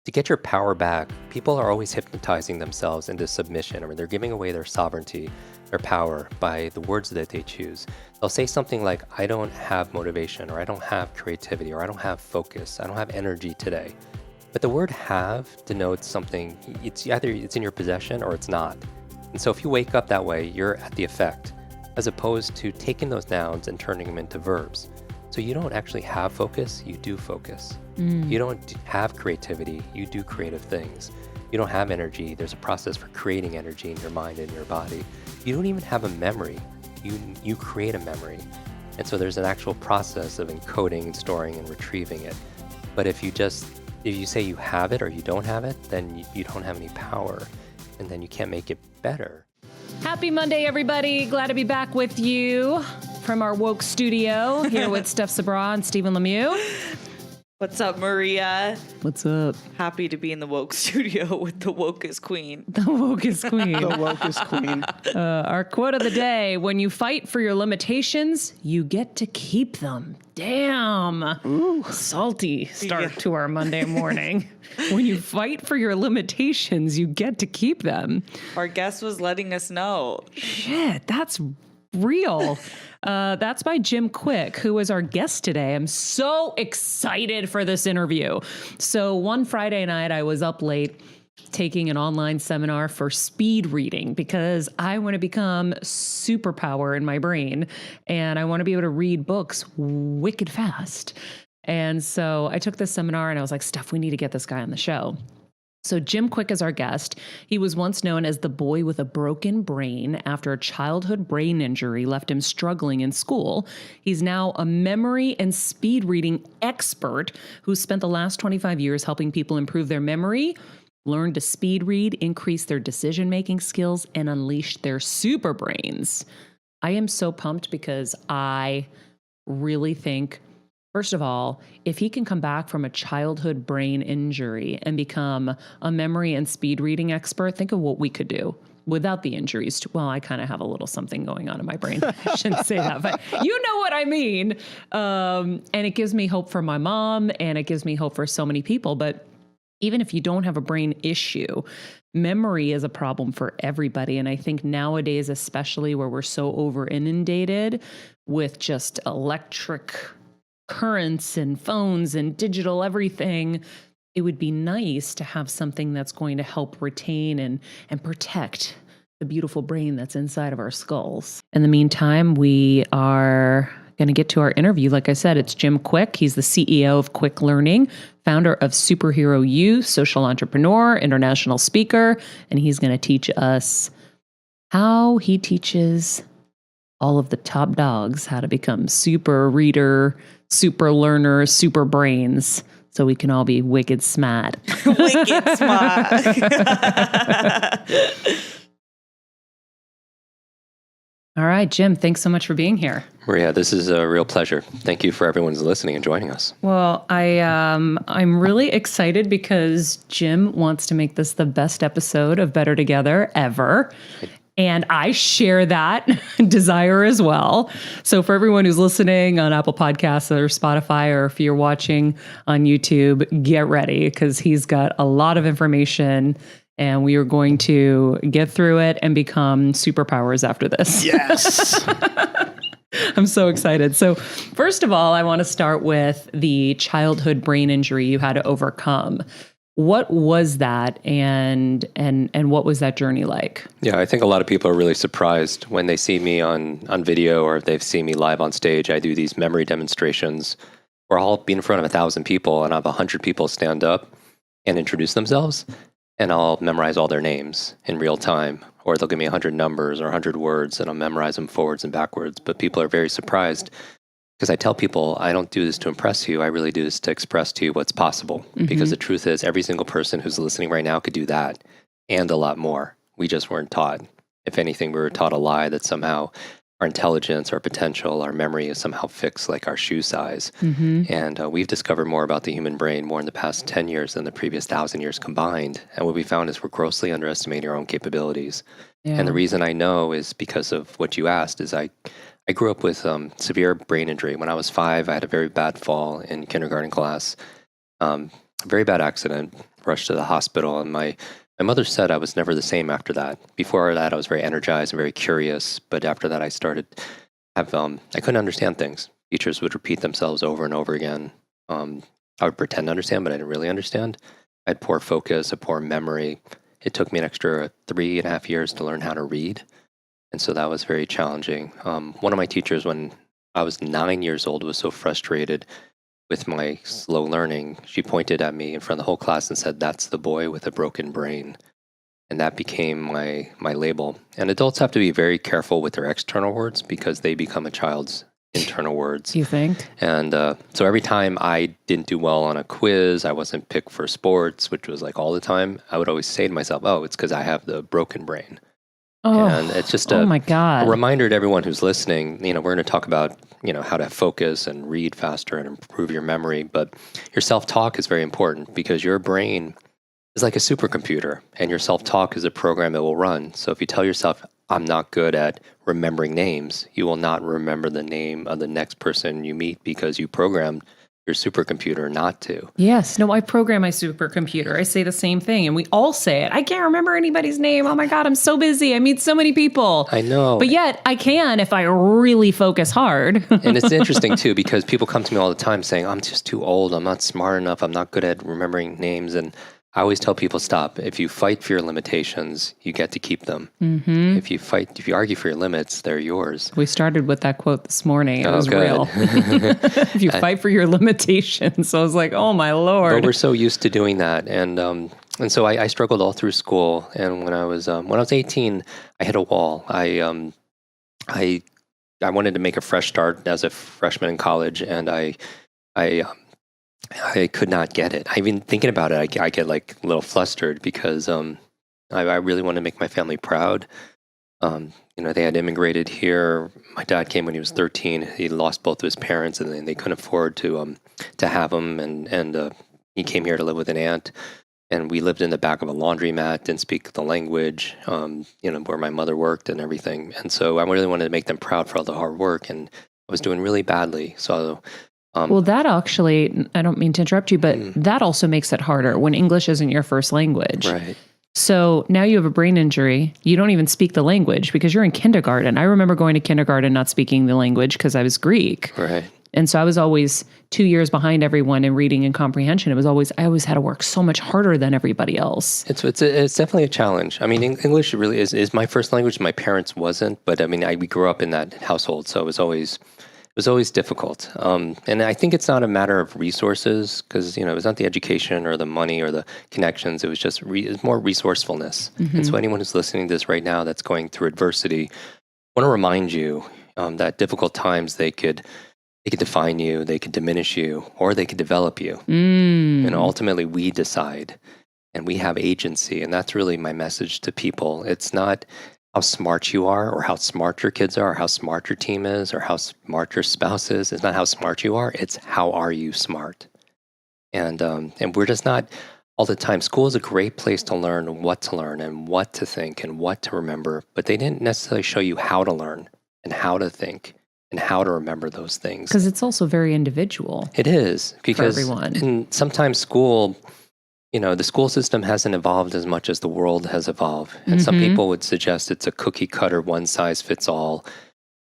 to get your power back, people are always hypnotizing themselves into submission, or they're giving away their sovereignty, their power by the words that they choose. They'll say something like, I don't have motivation, or I don't have creativity, or I don't have focus, I don't have energy today. But the word have denotes something, it's either it's in your possession or it's not. And so if you wake up that way, you're at the effect, as opposed to taking those nouns and turning them into verbs. So you don't actually have focus, you do focus. You don't have creativity, you do creative things. You don't have energy, there's a process for creating energy in your mind and your body. You don't even have a memory, you create a memory. And so there's an actual process of encoding, storing, and retrieving it. But if you say you have it or you don't have it, then you don't have any power, and then you can't make it better. Happy Monday, everybody. Glad to be back with you from our woke studio here with Steph Sabra and Stephen Lemieux. What's up, Maria? What's up? Happy to be in the woke studio with the wokest queen. The wokest queen. The wokest queen. Our quote of the day, when you fight for your limitations, you get to keep them. Damn. Ooh. Salty start to our Monday morning. When you fight for your limitations, you get to keep them. Our guest was letting us know. Shit, that's real. That's by Jim Kwik, who is our guest today. I'm so excited for this interview. So one Friday night, I was up late taking an online seminar for speed reading because I want to become superpower in my brain and I want to be able to read books wicked fast. And so I took this seminar and I was like, Steph, we need to get this guy on the show. So Jim Kwik is our guest. He was once known as the boy with a broken brain after a childhood brain injury left him struggling in school. He's now a memory and speed reading expert who spent the last 25 years helping people improve their memory, learn to speed read, increase their decision-making skills, and unleash their super brains. I am so pumped because I really think, first of all, if he can come back from a childhood brain injury and become a memory and speed reading expert, think of what we could do without the injuries. Well, I kind of have a little something going on in my brain. I shouldn't say that, but you know what I mean. And it gives me hope for my mom and it gives me hope for so many people. But even if you don't have a brain issue, memory is a problem for everybody. And I think nowadays, especially where we're so over inundated with just electric currents and phones and digital everything, it would be nice to have something that's going to help retain and protect the beautiful brain that's inside of our skulls. In the meantime, we are going to get to our interview. Like I said, it's Jim Kwik. He's the CEO of Kwik Learning, founder of SuperheroYou, social entrepreneur, international speaker, and he's going to teach us how he teaches all of the top dogs how to become super reader, super learner, super brains, so we can all be wicked smart. Wicked smart. All right, Jim, thanks so much for being here. Maria, this is a real pleasure. Thank you for everyone who's listening and joining us. Well, I'm really excited because Jim wants to make this the best episode of Better Together ever. And I share that desire as well. So for everyone who's listening on Apple Podcasts or Spotify, or if you're watching on YouTube, get ready because he's got a lot of information and we are going to get through it and become superpowers after this. Yes. I'm so excited. So first of all, I want to start with the childhood brain injury you had to overcome. What was that and what was that journey like? Yeah, I think a lot of people are really surprised when they see me on video or if they've seen me live on stage. I do these memory demonstrations where I'll be in front of 1,000 people and I'll have 100 people stand up and introduce themselves. And I'll memorize all their names in real time, or they'll give me 100 numbers or 100 words, and I'll memorize them forwards and backwards. But people are very surprised because I tell people I don't do this to impress you. I really do this to express to you what's possible. Mm-hmm. Because the truth is, every single person who's listening right now could do that and a lot more. We just weren't taught. If anything, we were taught a lie that somehow our intelligence, our potential, our memory is somehow fixed like our shoe size. Mm-hmm. And we've discovered more about the human brain more in the past 10 years than the previous 1,000 years combined. And what we found is we're grossly underestimating our own capabilities. Yeah. And the reason I know is because of what you asked is I grew up with severe brain injury. When I was 5, I had a very bad fall in kindergarten class. very bad accident, rushed to the hospital, and my mother said I was never the same after that. Before that, I was very energized and very curious, but after that, I started I couldn't understand things. Features would repeat themselves over and over again. I would pretend to understand, but I didn't really understand. I had poor focus, a poor memory. It took me an extra 3.5 years to learn how to read. And so that was very challenging. One of my teachers, when I was 9 years old, was so frustrated with my slow learning. She pointed at me in front of the whole class and said, "That's the boy with a broken brain." And that became my label. And adults have to be very careful with their external words because they become a child's internal words. You think? And so every time I didn't do well on a quiz, I wasn't picked for sports, which was like all the time, I would always say to myself, "Oh, it's because I have the broken brain." Oh, And it's just oh my God. a reminder to everyone who's listening. We're going to talk about, how to focus and read faster and improve your memory. But your self-talk is very important because your brain is like a supercomputer, and your self-talk is a program it will run. So if you tell yourself, "I'm not good at remembering names," you will not remember the name of the next person you meet because you programmed your supercomputer not to. Yes. No, I program my supercomputer. I say the same thing, and we all say it. I can't remember anybody's name. Oh my God, I'm so busy. I meet so many people. I know. But yet I can if I really focus hard. And it's interesting too, because people come to me all the time saying, "I'm just too old. I'm not smart enough. I'm not good at remembering names." And I always tell people, stop. If you fight for your limitations, you get to keep them. Mm-hmm. If you argue for your limits, they're yours. We started with that quote this morning. It was good. real. If you fight for your limitations. So I was like, oh my Lord. But we're so used to doing that. And so I struggled all through school. And when I was 18, I hit a wall. I wanted to make a fresh start as a freshman in college, and I could not get it. Even thinking about it, I get like a little flustered because I really want to make my family proud. They had immigrated here. My dad came when he was 13. He lost both of his parents, and they couldn't afford to have him. And he came here to live with an aunt. And we lived in the back of a laundromat, didn't speak the language, where my mother worked and everything. And so I really wanted to make them proud for all the hard work. And I was doing really badly. So well, that actually, I don't mean to interrupt you, but that also makes it harder when English isn't your first language. Right. So now you have a brain injury. You don't even speak the language because you're in kindergarten. I remember going to kindergarten not speaking the language because I was Greek. Right. And so I was always 2 years behind everyone in reading and comprehension. I always had to work so much harder than everybody else. It's definitely a challenge. I mean, English really is my first language. My parents wasn't, but I mean, we grew up in that household, so it was always difficult. And I think it's not a matter of resources because, it was not the education or the money or the connections. It was just it's more resourcefulness. And so anyone who's listening to this right now that's going through adversity, I want to remind you that difficult times, they could define you, they could diminish you, or they could develop you. Ultimately, we decide and we have agency. And that's really my message to people. It's not how smart you are or how smart your kids are or how smart your team is or how smart your spouse is. It's not how smart you are. It's how are you smart. And we're just not all the time. School is a great place to learn what to learn and what to think and what to remember, but they didn't necessarily show you how to learn and how to think and how to remember those things. Because it's also very individual. It is. Because for everyone. And sometimes school, the school system hasn't evolved as much as the world has evolved. And some people would suggest it's a cookie cutter, one size fits all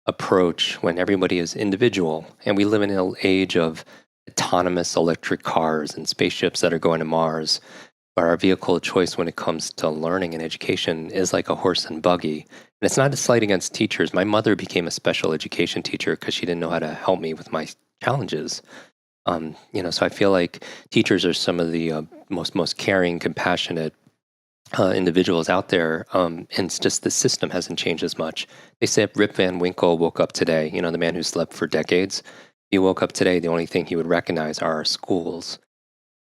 approach when everybody is individual. And we live in an age of autonomous electric cars and spaceships that are going to Mars. But our vehicle of choice when it comes to learning and education is like a horse and buggy. And it's not a slight against teachers. My mother became a special education teacher because she didn't know how to help me with my challenges. So I feel like teachers are some of the most caring, compassionate individuals out there. And it's just the system hasn't changed as much. They said Rip Van Winkle woke up today, the man who slept for decades. He woke up today, the only thing he would recognize are our schools.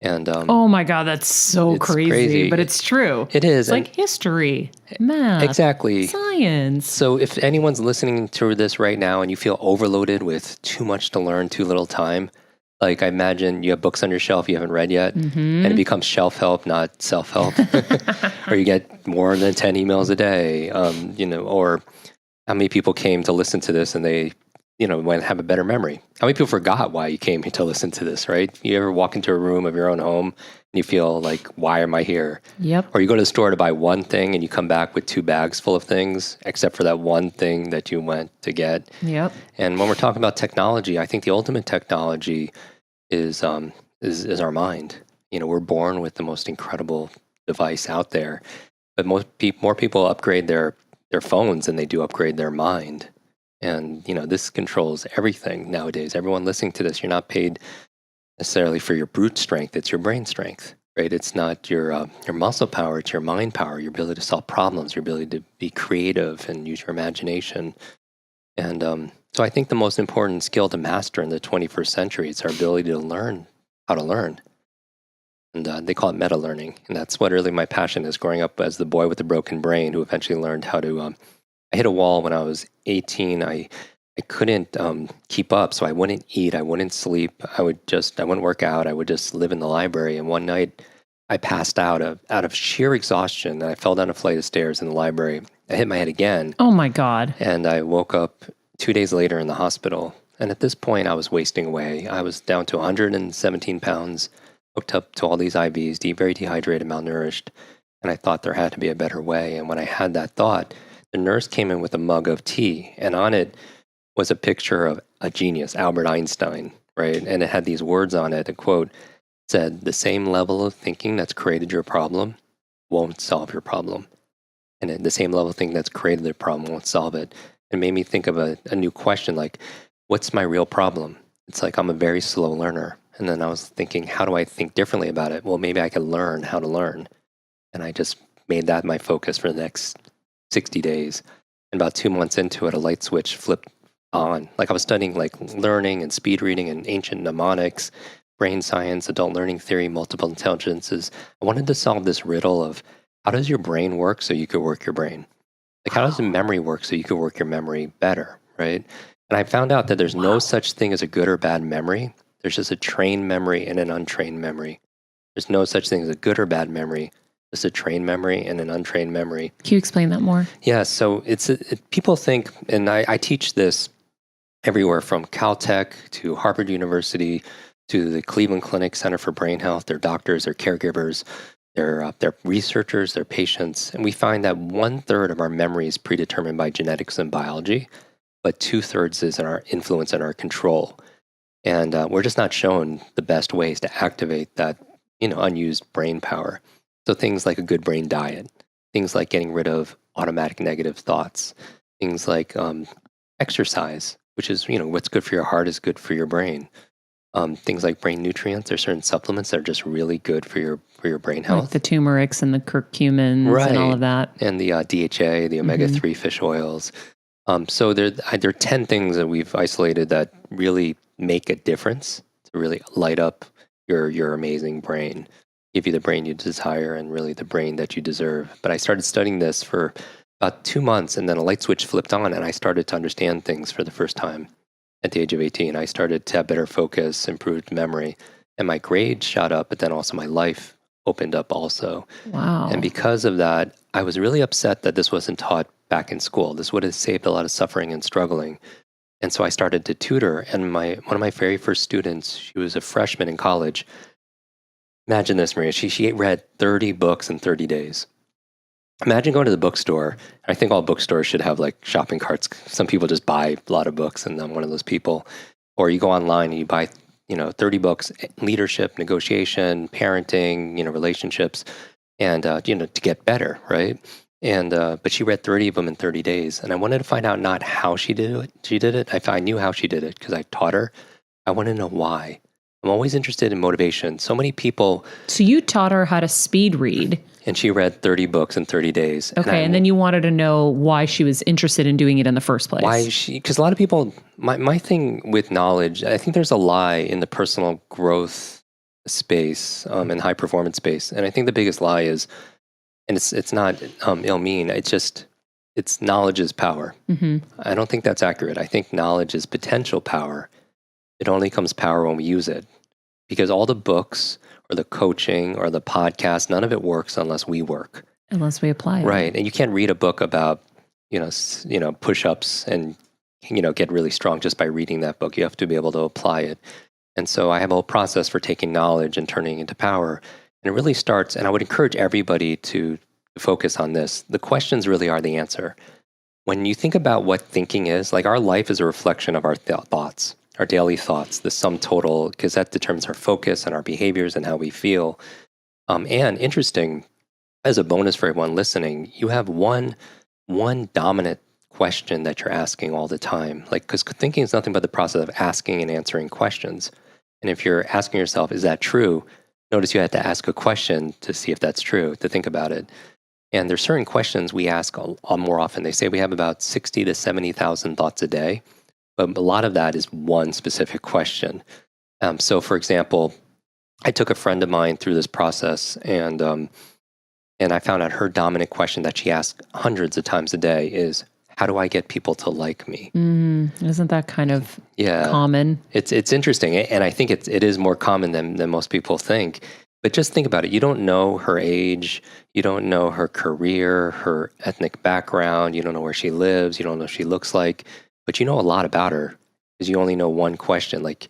And oh my God, that's so crazy, but it's true. It is. It's like history, math, exactly, science. So if anyone's listening to this right now and you feel overloaded with too much to learn, too little time, like I imagine you have books on your shelf you haven't read yet, and it becomes shelf help, not self help, or you get more than 10 emails a day, or how many people came to listen to this and they have a better memory. How many people forgot why you came here to listen to this, right? You ever walk into a room of your own home and you feel like, why am I here? Yep. Or you go to the store to buy one thing and you come back with 2 bags full of things, except for that one thing that you went to get. Yep. And when we're talking about technology, I think the ultimate technology is our mind. We're born with the most incredible device out there, but more people upgrade their phones than they do upgrade their mind. And this controls everything nowadays. Everyone listening to this, you're not paid necessarily for your brute strength; it's your brain strength, right? It's not your muscle power; it's your mind power, your ability to solve problems, your ability to be creative and use your imagination. And so, I think the most important skill to master in the 21st century is our ability to learn how to learn. And they call it meta learning, and that's what really my passion is. Growing up as the boy with the broken brain, who eventually learned how to I hit a wall when I was 18. I couldn't keep up, so I wouldn't eat, I wouldn't sleep, I wouldn't work out, I would just live in the library. And one night, I passed out of sheer exhaustion, and I fell down a flight of stairs in the library. I hit my head again. Oh my God! And I woke up 2 days later in the hospital. And at this point, I was wasting away. I was down to 117 pounds, hooked up to all these IVs, very dehydrated, malnourished, and I thought there had to be a better way. And when I had that thought, the nurse came in with a mug of tea, and on it was a picture of a genius, Albert Einstein, right? And it had these words on it. A quote said, "The same level of thinking that's created your problem won't solve your problem. And the same level of thinking that's created the problem won't solve it." It made me think of a new question, like, what's my real problem? It's like I'm a very slow learner. And then I was thinking, how do I think differently about it? Well, maybe I could learn how to learn. And I just made that my focus for the next 60 days. And about 2 months into it, a light switch flipped on. Like I was studying like learning and speed reading and ancient mnemonics, brain science, adult learning theory, multiple intelligences. I wanted to solve this riddle of how does your brain work so you could work your brain? Like how does the memory work so you could work your memory better, right? And I found out that there's no such thing as a good or bad memory. There's just a trained memory and an untrained memory. There's no such thing as a good or bad memory. Just a trained memory and an untrained memory. Can you explain that more? Yeah, so people think, and I teach this everywhere from Caltech to Harvard University to the Cleveland Clinic Center for Brain Health. They're doctors, they're caregivers, they're researchers, they're patients. And we find that 1/3 of our memory is predetermined by genetics and biology, but 2/3 is in our influence and our control. And we're just not shown the best ways to activate that, unused brain power. So things like a good brain diet, things like getting rid of automatic negative thoughts, things like exercise, which is, what's good for your heart is good for your brain. Things like brain nutrients. There's certain supplements that are just really good for your brain health. Like the turmerics and the curcumins and all of that. And the DHA, the omega-3 fish oils. So there are 10 things that we've isolated that really make a difference to really light up your amazing brain, give you the brain you desire and really the brain that you deserve. But I started studying this for about 2 months, and then a light switch flipped on, and I started to understand things for the first time at the age of 18. I started to have better focus, improved memory, and my grades shot up, but then also my life opened up also. Wow. And because of that, I was really upset that this wasn't taught back in school. This would have saved a lot of suffering and struggling. And so I started to tutor, and one of my very first students, she was a freshman in college. Imagine this, Maria. She read 30 books in 30 days. Imagine going to the bookstore. I think all bookstores should have like shopping carts. Some people just buy a lot of books, and I'm one of those people. Or you go online and you buy, 30 books, leadership, negotiation, parenting, relationships, and, to get better, right? And but she read 30 of them in 30 days. And I wanted to find out not how she did it. I knew how she did it because I taught her. I want to know why. I'm always interested in motivation. So many people. So you taught her how to speed read. And she read 30 books in 30 days. Okay, and then you wanted to know why she was interested in doing it in the first place. Because a lot of people, my thing with knowledge, I think there's a lie in the personal growth space and high performance space. And I think the biggest lie is, and it's not ill-mean, it's knowledge is power. Mm-hmm. I don't think that's accurate. I think knowledge is potential power. It only comes power when we use it. Because all the books or the coaching or the podcast, none of it works unless we work. Unless we apply it. Right. And you can't read a book about, push-ups and get really strong just by reading that book. You have to be able to apply it. And so I have a whole process for taking knowledge and turning it into power. And it really starts, and I would encourage everybody to focus on this. The questions really are the answer. When you think about what thinking is, like our life is a reflection of our thoughts, our daily thoughts, the sum total, because that determines our focus and our behaviors and how we feel. And interesting, as a bonus for everyone listening, you have one dominant question that you're asking all the time. Like, because thinking is nothing but the process of asking and answering questions. And if you're asking yourself, is that true? Notice you had to ask a question to see if that's true, to think about it. And there's certain questions we ask more often. They say we have about 60 to 70,000 thoughts a day, but a lot of that is one specific question. So for example, I took a friend of mine through this process, and I found out her dominant question that she asks hundreds of times a day is, how do I get people to like me? Isn't that kind of common? It's interesting, and I think it is more common than most people think. But just think about it. You don't know her age. You don't know her career, her ethnic background. You don't know where she lives. You don't know what she looks like. But you know a lot about her because you only know one question. Like,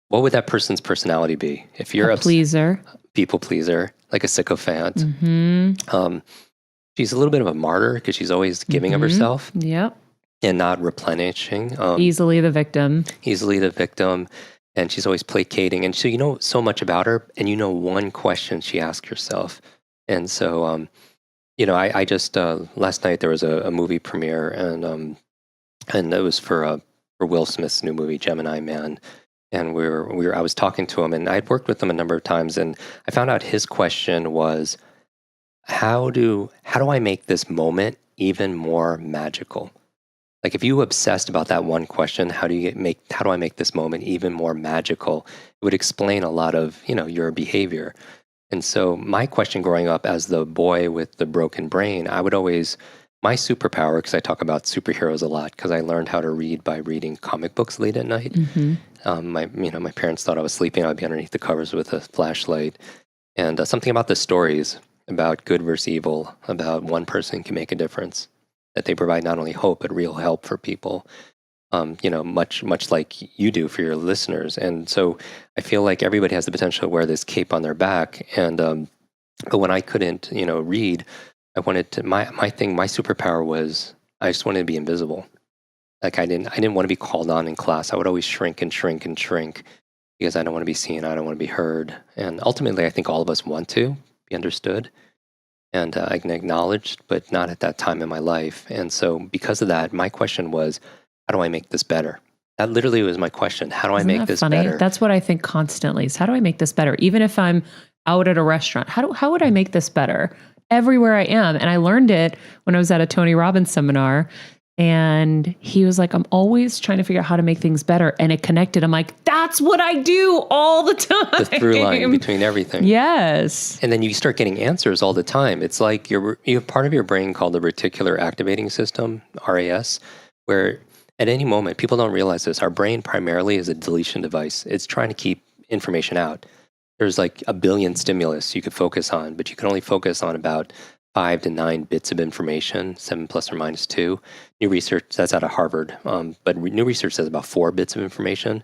what would that person's personality be? If you're a pleaser, people pleaser, like a sycophant. She's a little bit of a martyr because she's always giving of herself. Yep. And not replenishing. Easily the victim. And she's always placating. And so you know so much about her, and you know one question she asks herself. And so, I just, last night there was a movie premiere, and it was for Will Smith's new movie, Gemini Man. And I was talking to him, and I'd worked with him a number of times, and I found out his question was, how do I make this moment even more magical? Like if you obsessed about that one question, how do I make this moment even more magical? It would explain a lot of, your behavior. And so my question growing up as the boy with the broken brain, my superpower, because I talk about superheroes a lot, because I learned how to read by reading comic books late at night. My parents thought I was sleeping. I would be underneath the covers with a flashlight. And something about the stories about good versus evil, about one person can make a difference, that they provide not only hope, but real help for people, much like you do for your listeners. And so I feel like everybody has the potential to wear this cape on their back. And but when I couldn't, read, I wanted to, my superpower was, I just wanted to be invisible. Like I didn't want to be called on in class. I would always shrink and shrink and shrink because I don't want to be seen. I don't want to be heard. And ultimately, I think all of us want to be understood and acknowledged, but not at that time in my life. And so because of that, my question was, how do I make this better? That literally was my question. How do I make this better? That's what I think constantly is, how do I make this better? Even if I'm out at a restaurant, how would I make this better? Everywhere I am. And I learned it when I was at a Tony Robbins seminar. And he was like, I'm always trying to figure out how to make things better. And it connected. I'm like, that's what I do all the time. The through line between everything. Yes. And then you start getting answers all the time. It's like you have part of your brain called the reticular activating system, RAS, where at any moment, people don't realize this, our brain primarily is a deletion device. It's trying to keep information out. There's like a billion stimulus you could focus on, but you can only focus on about 5 to 9 bits of information, 7 plus or minus 2. New research, that's out of Harvard, but new research says about 4 bits of information.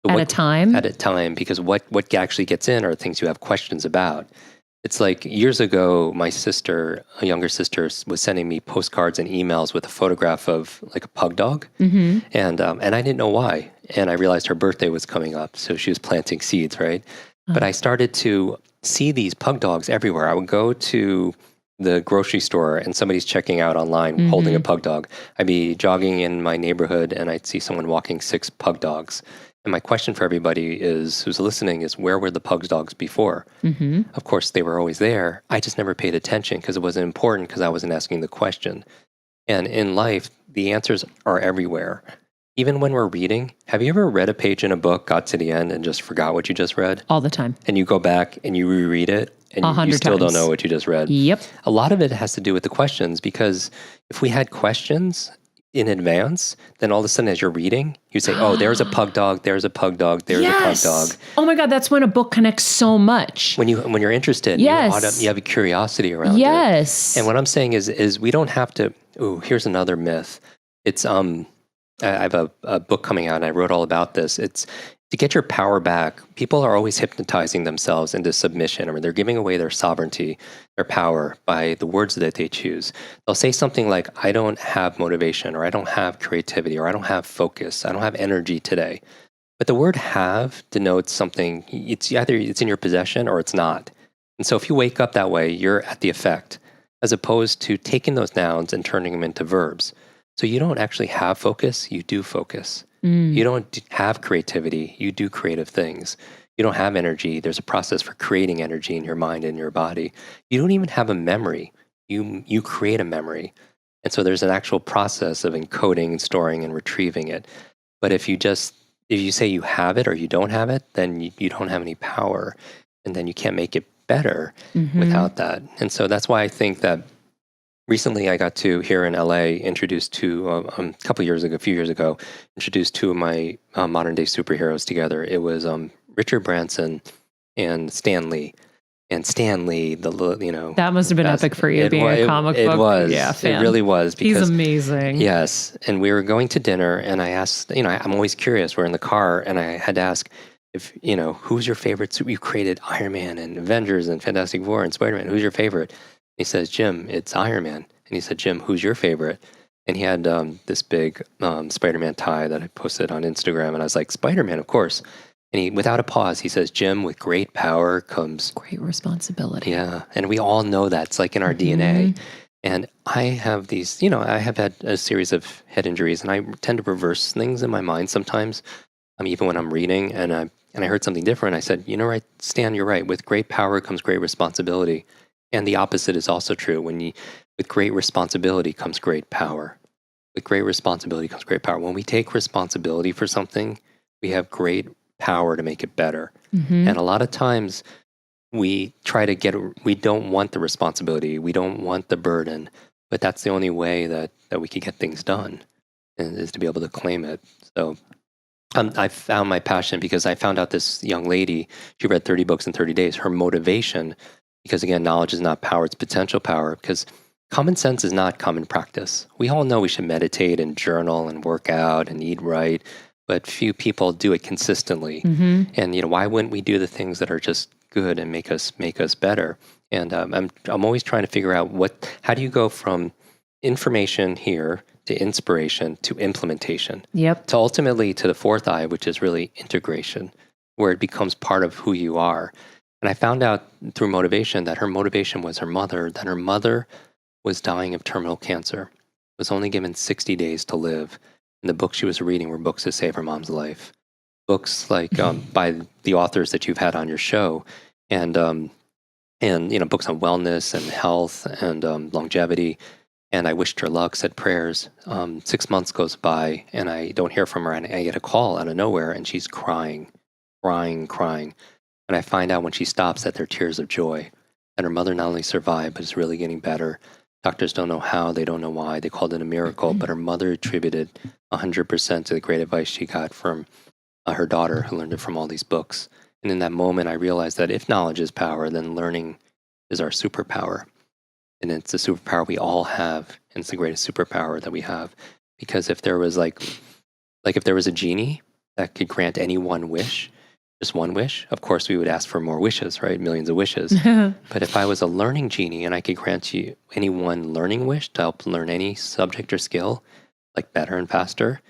At a time? At a time, because what actually gets in are things you have questions about. It's like years ago, my sister, a younger sister, was sending me postcards and emails with a photograph of like a pug dog. And I didn't know why. And I realized her birthday was coming up, so she was planting seeds, right? But I started to see these pug dogs everywhere. I would go to the grocery store and somebody's checking out online holding a pug dog. I'd be jogging in my neighborhood and I'd see someone walking 6 pug dogs. And my question for everybody who's listening is, where were the pug dogs before? Of course, they were always there. I just never paid attention because it wasn't important because I wasn't asking the question. And in life, the answers are everywhere. Even when we're reading, have you ever read a page in a book, got to the end, and just forgot what you just read? All the time. And you go back and you reread it, and you still don't know what you just read. Yep. A lot of it has to do with the questions, because if we had questions in advance, then all of a sudden as you're reading, you say, oh, there's a pug dog, there's a pug dog, there's a pug dog. Oh my God, that's when a book connects so much. When you're interested, you have a curiosity around it. And what I'm saying is we don't have to, here's another myth. It's I have a book coming out, and I wrote all about this. It's to get your power back. People are always hypnotizing themselves into submission. I mean, they're giving away their sovereignty, their power by the words that they choose. They'll say something like, I don't have motivation, or I don't have creativity, or I don't have focus, I don't have energy today. But the word have denotes something. It's either it's in your possession or it's not. And so if you wake up that way, you're at the effect, as opposed to taking those nouns and turning them into verbs. So you don't actually have focus, you do focus. You don't have creativity, you do creative things. You don't have energy, there's a process for creating energy in your mind and your body. You don't even have a memory, you create a memory. And so there's an actual process of encoding and storing and retrieving it. But if you say you have it or you don't have it, then you don't have any power. And then you can't make it better without that. And so that's why I think that recently I got to, here in LA, introduced to, a few years ago, introduced two of my modern day superheroes together. It was Richard Branson and Stan Lee. And Stan Lee, that must have been epic for you being a comic book. It was. Fan. It really was. Because, he's amazing. Yes. And we were going to dinner, and I asked, I'm always curious. We're in the car, and I had to ask, if, who's your favorite? You created Iron Man and Avengers and Fantastic Four and Spider-Man. Who's your favorite? He says, Jim, it's Iron Man. And he said, Jim, who's your favorite? And he had this big Spider-Man tie that I posted on Instagram. And I was like, Spider-Man, of course. And he, without a pause, he says, Jim, with great power comes great responsibility. Yeah. And we all know that. It's like in our DNA. And I have these, I have had a series of head injuries, and I tend to reverse things in my mind sometimes, even when I'm reading. And I heard something different. I said, right, Stan, you're right. With great power comes great responsibility. And the opposite is also true. With great responsibility comes great power. With great responsibility comes great power. When we take responsibility for something, we have great power to make it better. And a lot of times we don't want the responsibility. We don't want the burden. But that's the only way that we can get things done, and is to be able to claim it. So I found my passion because I found out this young lady, she read 30 books in 30 days. Her motivation, because again, knowledge is not power, it's potential power, because common sense is not common practice. We all know we should meditate and journal and work out and eat right, but few people do it consistently. And why wouldn't we do the things that are just good and make us better? And I'm always trying to figure out how do you go from information here to inspiration to implementation, to ultimately to the fourth eye, which is really integration, where it becomes part of who you are. And I found out through motivation that her motivation was her mother, that her mother was dying of terminal cancer, was only given 60 days to live. And the books she was reading were books to save her mom's life. Books like by the authors that you've had on your show, and books on wellness and health and longevity. And I wished her luck, said prayers. 6 months goes by, and I don't hear from her, and I get a call out of nowhere, and she's crying. And I find out when she stops that they're tears of joy, that her mother not only survived, but is really getting better. Doctors don't know how, they don't know why. They called it a miracle, but her mother attributed 100% to the great advice she got from her daughter, who learned it from all these books. And in that moment, I realized that if knowledge is power, then learning is our superpower. And it's a superpower we all have, and it's the greatest superpower that we have. Because if there was if there was a genie that could grant any one wish, just one wish, of course we would ask for more wishes, right? Millions of wishes. But if I was a learning genie and I could grant you any one learning wish to help learn any subject or skill, like better and faster,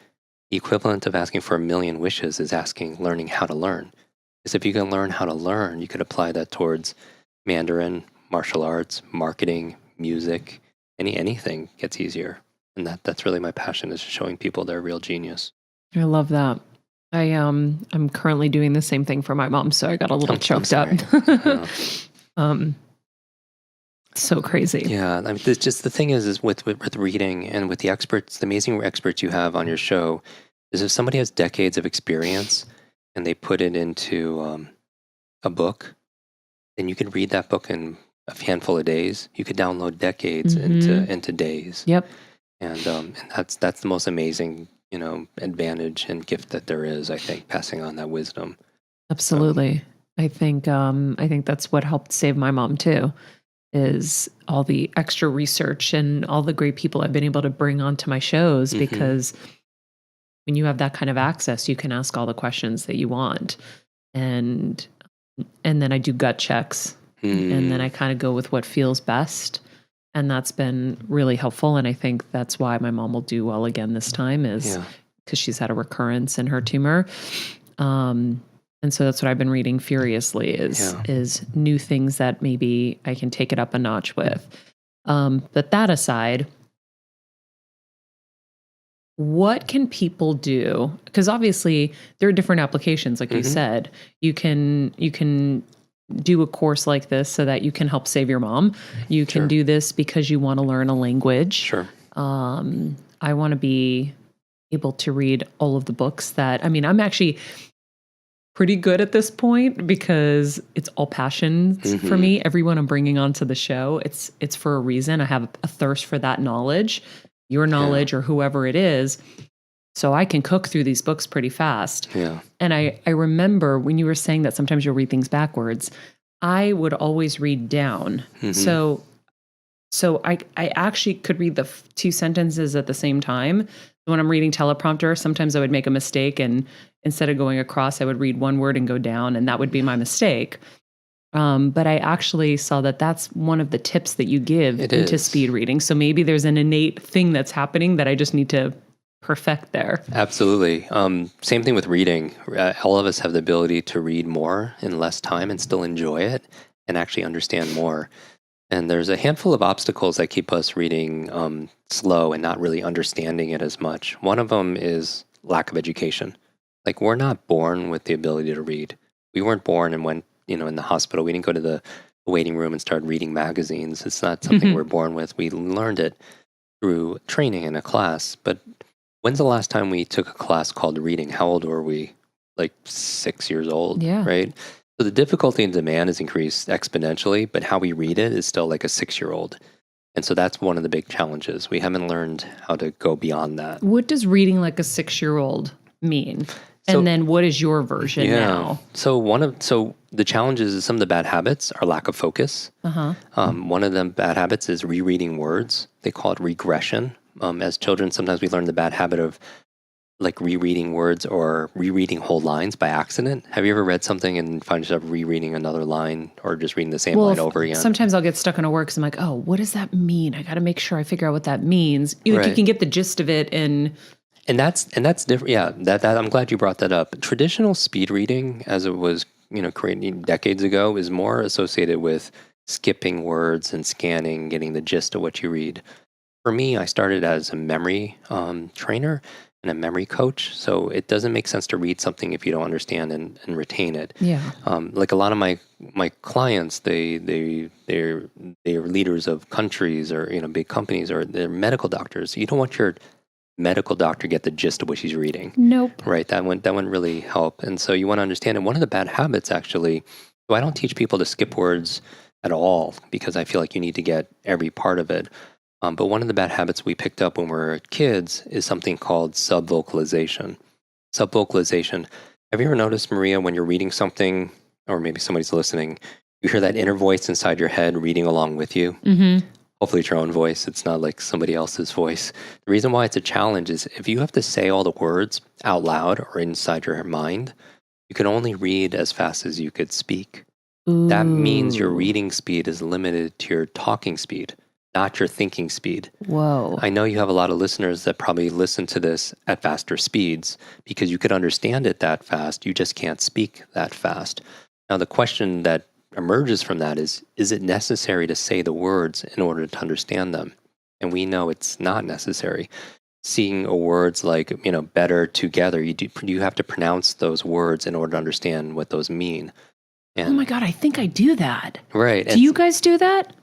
the equivalent of asking for 1 million wishes is learning how to learn. Because if you can learn how to learn, you could apply that towards Mandarin, martial arts, marketing, music, anything gets easier. And that's really my passion, is showing people their real genius. I love that. I'm currently doing the same thing for my mom, so I got a little choked up. So crazy. Yeah, I mean, just the thing is with reading and with the experts, the amazing experts you have on your show, is if somebody has decades of experience and they put it into a book, then you could read that book in a handful of days. You could download decades into days. Yep. And that's the most amazing, advantage and gift that there is, I think, passing on that wisdom. Absolutely. I think that's what helped save my mom too, is all the extra research and all the great people I've been able to bring onto my shows, because when you have that kind of access, you can ask all the questions that you want. And then I do gut checks. And then I kind of go with what feels best. And that's been really helpful. And I think that's why my mom will do well again this time, is because she's had a recurrence in her tumor. And so that's what I've been reading furiously is new things that maybe I can take it up a notch with. But that aside, what can people do? Because obviously there are different applications, like you said. You can do a course like this so that you can help save your mom. You can do this because you want to learn a language. Sure. I want to be able to read all of the books that, I mean, I'm actually pretty good at this point because it's all passions for me. Everyone I'm bringing onto the show, it's for a reason. I have a thirst for that knowledge, your knowledge or whoever it is. So I can cook through these books pretty fast. Yeah. And I remember when you were saying that sometimes you'll read things backwards, I would always read down. So I actually could read the two sentences at the same time. When I'm reading teleprompter, sometimes I would make a mistake, and instead of going across, I would read one word and go down, and that would be my mistake. But I actually saw that that's one of the tips that you give into speed reading. So maybe there's an innate thing that's happening that I just need to perfect there. Absolutely. Same thing with reading. All of us have the ability to read more in less time and still enjoy it and actually understand more. And there's a handful of obstacles that keep us reading slow and not really understanding it as much. One of them is lack of education. Like, we're not born with the ability to read. We weren't born and went, in the hospital. We didn't go to the waiting room and start reading magazines. It's not something we're born with. We learned it through training in a class. But when's the last time we took a class called reading? How old were we? Like 6 years old, right? So the difficulty and demand has increased exponentially, but how we read it is still like a 6-year-old. And so that's one of the big challenges. We haven't learned how to go beyond that. What does reading like a 6-year-old mean? And then what is your version now? So the challenges is some of the bad habits are lack of focus. One of them bad habits is rereading words. They call it regression. As children, sometimes we learn the bad habit of like rereading words or rereading whole lines by accident. Have you ever read something and find yourself rereading another line or just reading the same line over again? Sometimes I'll get stuck in a word because I'm like, oh, what does that mean? I got to make sure I figure out what that means. You can get the gist of it and that's different. Yeah, that I'm glad you brought that up. Traditional speed reading, as it was, created decades ago, is more associated with skipping words and scanning, getting the gist of what you read. For me, I started as a memory trainer and a memory coach. So it doesn't make sense to read something if you don't understand and retain it. Yeah. Like a lot of my clients, they're leaders of countries or big companies, or they're medical doctors. You don't want your medical doctor get the gist of what she's reading. Nope. Right. That wouldn't really help. And so you want to understand. And one of the bad habits, actually, so I don't teach people to skip words at all because I feel like you need to get every part of it. But one of the bad habits we picked up when we were kids is something called subvocalization. Subvocalization. Have you ever noticed, Maria, when you're reading something, or maybe somebody's listening, you hear that inner voice inside your head reading along with you? Hopefully it's your own voice. It's not like somebody else's voice. The reason why it's a challenge is if you have to say all the words out loud or inside your mind, you can only read as fast as you could speak. That means your reading speed is limited to your talking speed, not your thinking speed. Whoa. I know you have a lot of listeners that probably listen to this at faster speeds because you could understand it that fast. You just can't speak that fast. Now, the question that emerges from that is it necessary to say the words in order to understand them? And we know it's not necessary. Seeing words like, better, together, you have to pronounce those words in order to understand what those mean. And, oh my God, I think I do that. Right. Do you guys do that?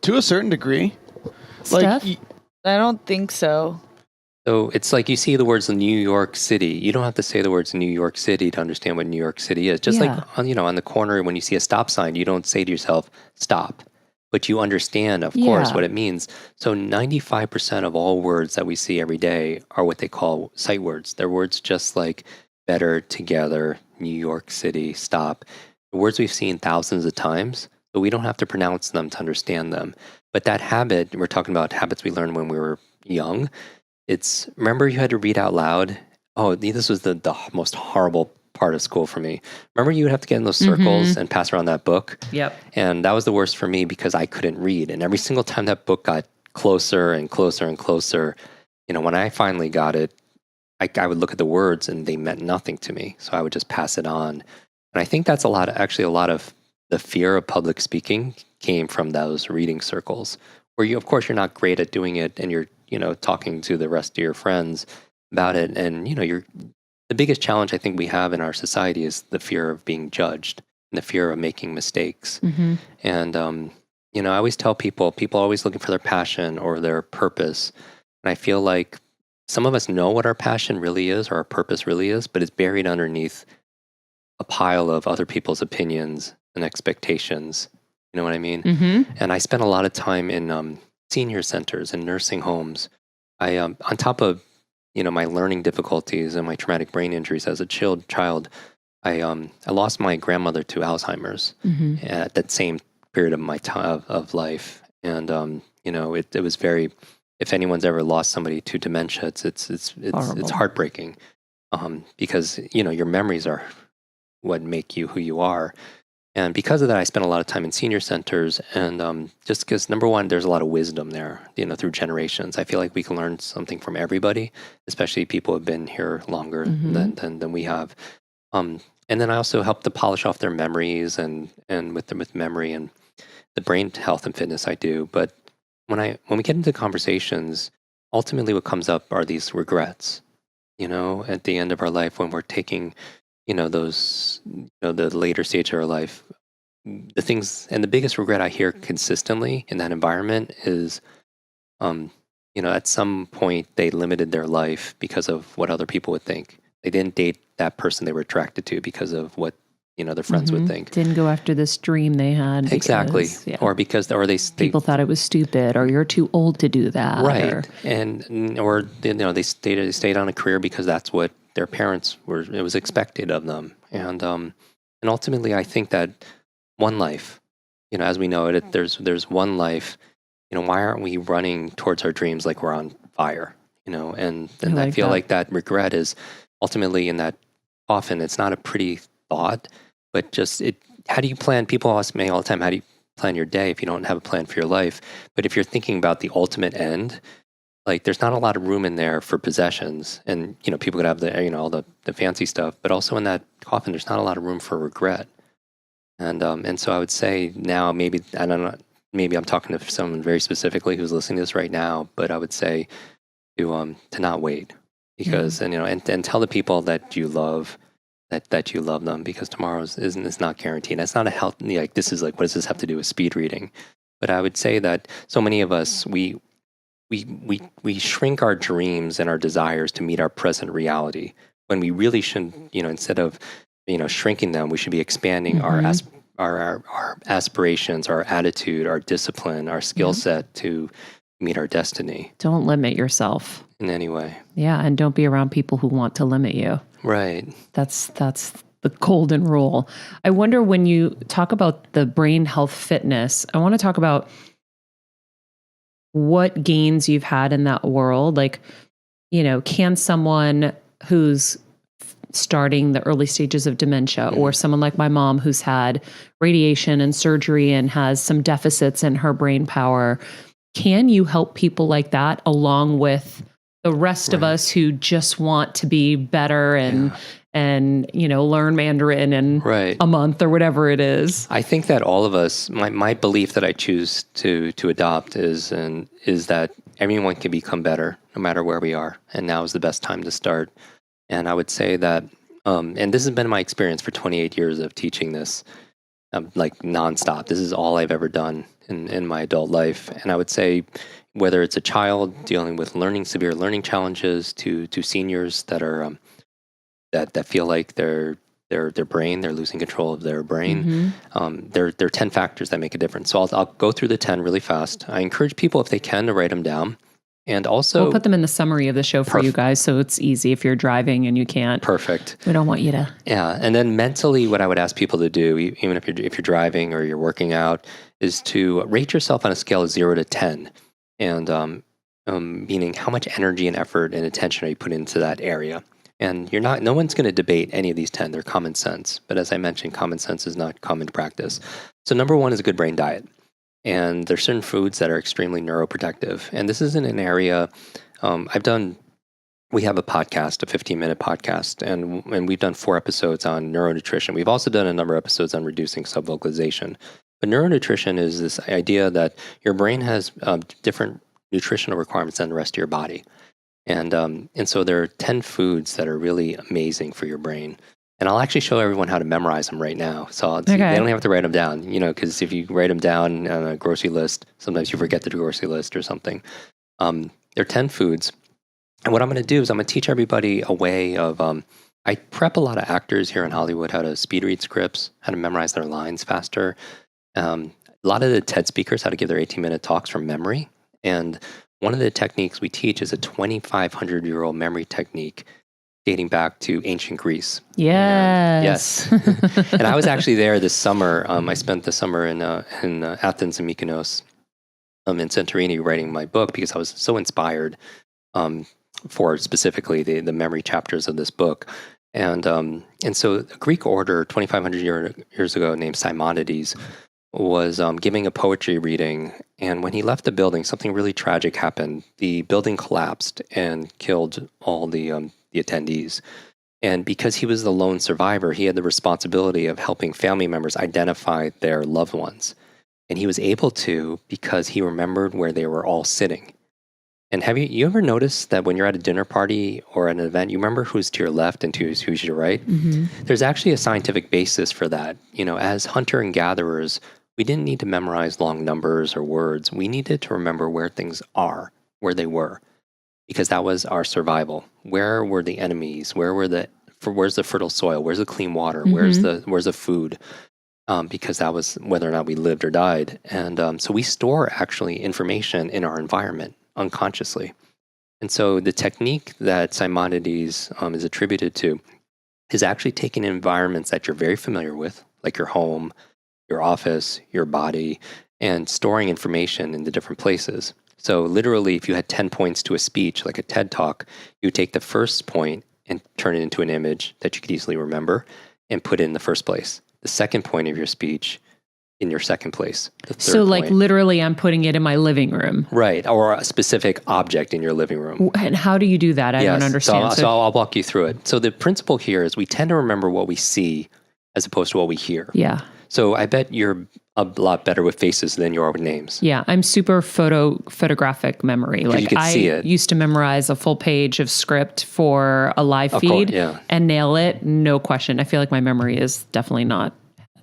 To a certain degree. Steph? I don't think so. So it's like you see the words New York City. You don't have to say the words New York City to understand what New York City is. Just like on the corner when you see a stop sign, you don't say to yourself, stop. But you understand, of course, what it means. So 95% of all words that we see every day are what they call sight words. They're words just like better, together, New York City, stop. The words we've seen thousands of times, but we don't have to pronounce them to understand them. But that habit, we're talking about habits we learned when we were young. Remember you had to read out loud This was the most horrible part of school for me. Remember, you would have to get in those circles and pass around that book? Yep. And that was the worst for me because I couldn't read. And every single time that book got closer and closer and closer, when I finally got it, I would look at the words and they meant nothing to me. So I would just pass it on. And I think that's a lot of the fear of public speaking came from those reading circles where of course, you're not great at doing it and you're, talking to the rest of your friends about it. And, the biggest challenge I think we have in our society is the fear of being judged and the fear of making mistakes. And, I always tell people are always looking for their passion or their purpose. And I feel like some of us know what our passion really is or our purpose really is, but it's buried underneath a pile of other people's opinions and expectations. You know what I mean? And I spent a lot of time in senior centers and nursing homes. I, on top of my learning difficulties and my traumatic brain injuries as a child, I lost my grandmother to Alzheimer's at that same period of my time of life, and it was very. If anyone's ever lost somebody to dementia, it's heartbreaking, because your memories are what make you who you are. And because of that, I spent a lot of time in senior centers, and just because, number one, there's a lot of wisdom there, through generations. I feel like we can learn something from everybody, especially people who have been here longer than we have. And then I also help to polish off their memories and with memory and the brain health and fitness I do. But when we get into conversations, ultimately what comes up are these regrets, at the end of our life when we're taking those, the later stage of our life, the things, and the biggest regret I hear consistently in that environment is, at some point they limited their life because of what other people would think. They didn't date that person they were attracted to because of what, their friends would think. Didn't go after this dream they had. Because, exactly. Yeah. Or people thought it was stupid, or you're too old to do that. Right. Or they stayed on a career because that's what their parents it was expected of them. And ultimately I think that one life, as we know it, there's one life, why aren't we running towards our dreams like we're on fire, and I feel like that regret is ultimately in that often it's not a pretty thought, but just how do you plan? People ask me all the time, how do you plan your day if you don't have a plan for your life? But if you're thinking about the ultimate end, like there's not a lot of room in there for possessions, and people could have the all the fancy stuff, but also in that coffin there's not a lot of room for regret. And so I would say now, maybe I don't know, maybe I'm talking to someone very specifically who's listening to this right now, but I would say to not wait, because and tell the people that you love that you love them, because tomorrow's is not guaranteed. And it's not a healthy, like this is like, what does this have to do with speed reading? But I would say that so many of us we shrink our dreams and our desires to meet our present reality, when we really shouldn't. Instead of shrinking them, we should be expanding our aspirations, our attitude, our discipline, our skill set to meet our destiny. Don't limit yourself in any way. Yeah, and don't be around people who want to limit you. Right. That's the golden rule. I wonder, when you talk about the brain health fitness, I want to talk about what gains you've had in that world. Like, can someone who's starting the early stages of dementia, or someone like my mom who's had radiation and surgery and has some deficits in her brain power, can you help people like that along with the rest of us who just want to be better and learn Mandarin in a month or whatever it is? I think that all of us, my belief that I choose to adopt is that everyone can become better no matter where we are, and now is the best time to start. And I would say that, and this has been my experience for 28 years of teaching this, like nonstop. This is all I've ever done in my adult life. And I would say, whether it's a child dealing with severe learning challenges, to seniors that are that feel like their brain, they're losing control of their brain. There are 10 factors that make a difference. So I'll go through the 10 really fast. I encourage people, if they can, to write them down. And also, we'll put them in the summary of the show for you guys, so it's easy if you're driving and you can't. Perfect. We don't want you to. Yeah, and then mentally, what I would ask people to do, even if you're driving or you're working out, is to rate yourself on a scale of 0 to 10, and meaning how much energy and effort and attention are you put into that area. And no one's going to debate any of these 10. They're common sense. But as I mentioned, common sense is not common practice. So number one is a good brain diet. And there's certain foods that are extremely neuroprotective. And this isn't an area we have a podcast, a 15-minute podcast, and we've done 4 episodes on neuronutrition. We've also done a number of episodes on reducing subvocalization. But neuronutrition is this idea that your brain has different nutritional requirements than the rest of your body. And so there are 10 foods that are really amazing for your brain. And I'll actually show everyone how to memorize them right now. So they don't have to write them down, because if you write them down on a grocery list, sometimes you forget the grocery list or something. There are 10 foods. And what I'm going to do is I'm going to teach everybody a way of, I prep a lot of actors here in Hollywood how to speed read scripts, how to memorize their lines faster. A lot of the TED speakers, how to give their 18-minute talks from memory. And one of the techniques we teach is a 2,500-year-old memory technique dating back to ancient Greece. Yes. And I was actually there this summer. I spent the summer in Athens and Mykonos in Santorini writing my book because I was so inspired for specifically the memory chapters of this book. And so a Greek orator 2,500 years ago named Simonides was giving a poetry reading. And when he left the building, something really tragic happened. The building collapsed and killed all the attendees. And because he was the lone survivor, he had the responsibility of helping family members identify their loved ones. And he was able to because he remembered where they were all sitting. And have you ever noticed that when you're at a dinner party or at an event, you remember who's to your left and who's to your right? Mm-hmm. There's actually a scientific basis for that. As hunter and gatherers, we didn't need to memorize long numbers or words. We needed to remember where things are, where they were, because that was our survival. Where were the enemies? Where's the fertile soil? Where's the clean water? Mm-hmm. Where's the food? Because that was whether or not we lived or died. And so we store actually information in our environment unconsciously. And so the technique that Simonides is attributed to is actually taking environments that you're very familiar with, like your home, your office, your body, and storing information in the different places. So literally, if you had 10 points to a speech, like a TED Talk, you take the first point and turn it into an image that you could easily remember and put it in the first place. The second point of your speech in your second place. So like literally I'm putting it in my living room. Right. Or a specific object in your living room. And how do you do that? I don't understand. So I'll walk you through it. So the principle here is we tend to remember what we see as opposed to what we hear. Yeah. So I bet you're a lot better with faces than you are with names. Yeah, I'm super photographic memory. Like you can see it. Used to memorize a full page of script for a live feed and nail it, no question. I feel like my memory is definitely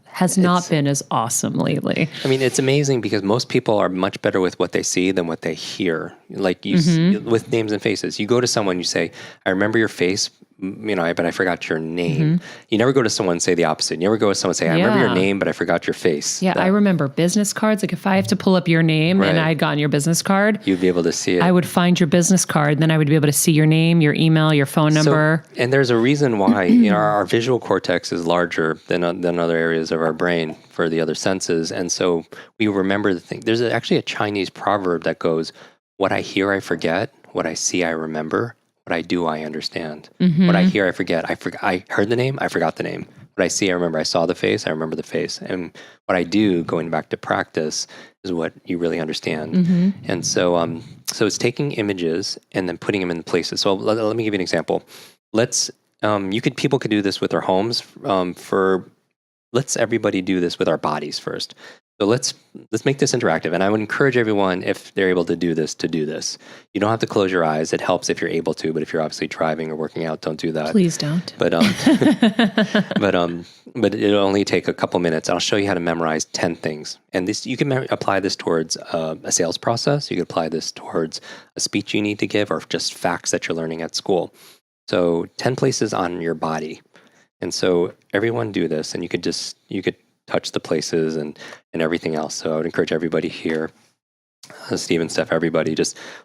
has not been as awesome lately. I mean, it's amazing because most people are much better with what they see than what they hear. Like with names and faces, you go to someone, you say, "I remember your face." But I forgot your name. You never go to someone and say the opposite. You never go to someone and say, I remember your name, but I forgot your face. Yeah, I remember business cards. Like if I have to pull up your name and I had gotten your business card, you'd be able to see it. I would find your business card. Then I would be able to see your name, your email, your phone number. And there's a reason why our visual cortex is larger than other areas of our brain for the other senses. And so we remember the thing. There's actually a Chinese proverb that goes, what I hear, I forget. What I see, I remember. What I do, I understand. What I hear, I forget. I heard the name, I forgot the name. What I see, I remember. I saw the face, I remember the face. And what I do, going back to practice, is what you really understand. And so, so it's taking images and then putting them in places. So let me give you an example. People could do this with their homes. Let's everybody do this with our bodies first. So let's make this interactive. And I would encourage everyone, if they're able to do this. You don't have to close your eyes. It helps if you're able to, but if you're obviously driving or working out, don't do that. Please don't. But but it'll only take a couple minutes. I'll show you how to memorize 10 things. And this you can apply this towards a sales process. You can apply this towards a speech you need to give or just facts that you're learning at school. So 10 places on your body. And so everyone do this, and you could touch the places and everything else. So I would encourage everybody here, Steve and Steph, everybody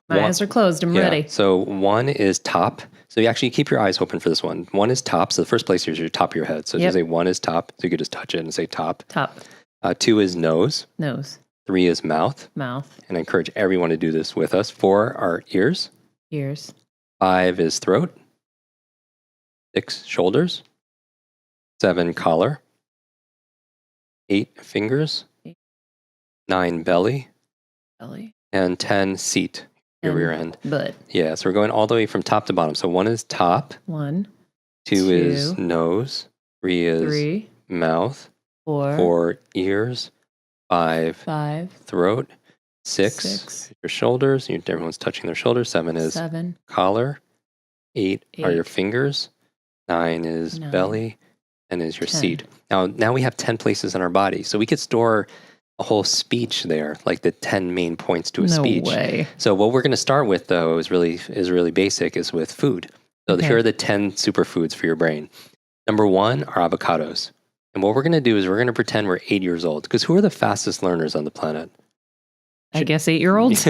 My eyes are closed. I'm ready. So one is top. So you actually keep your eyes open for this one. One is top. So the first place here is your top of your head. So if you say one is top, so you could just touch it and say top. Top. 2 is nose. Nose. 3 is mouth. Mouth. And I encourage everyone to do this with us. 4 are ears. Ears. 5 is throat. 6 shoulders, 7 collar, 8 fingers, 9 belly, and 10 seat, your rear end. Butt. Yeah, so we're going all the way from top to bottom. So 1 is top, 1, 2 is nose, 3 is 3, mouth, 4, 4 ears, 5 5, throat, 6 6, your shoulders. Everyone's touching their shoulders. 7 is 7, collar, 8 are your 8, fingers, 9 is 9, belly, and is your 10. seat. Now we have 10 places in our body, so we could store a whole speech there, like the 10 main points to a speech. No way. So what we're going to start with, though, is really basic, is with food. So Okay. here are the 10 superfoods for your brain. Number 1 are avocados. And what we're going to do is we're going to pretend we're 8 years old, because who are the fastest learners on the planet? I guess 8-year-olds.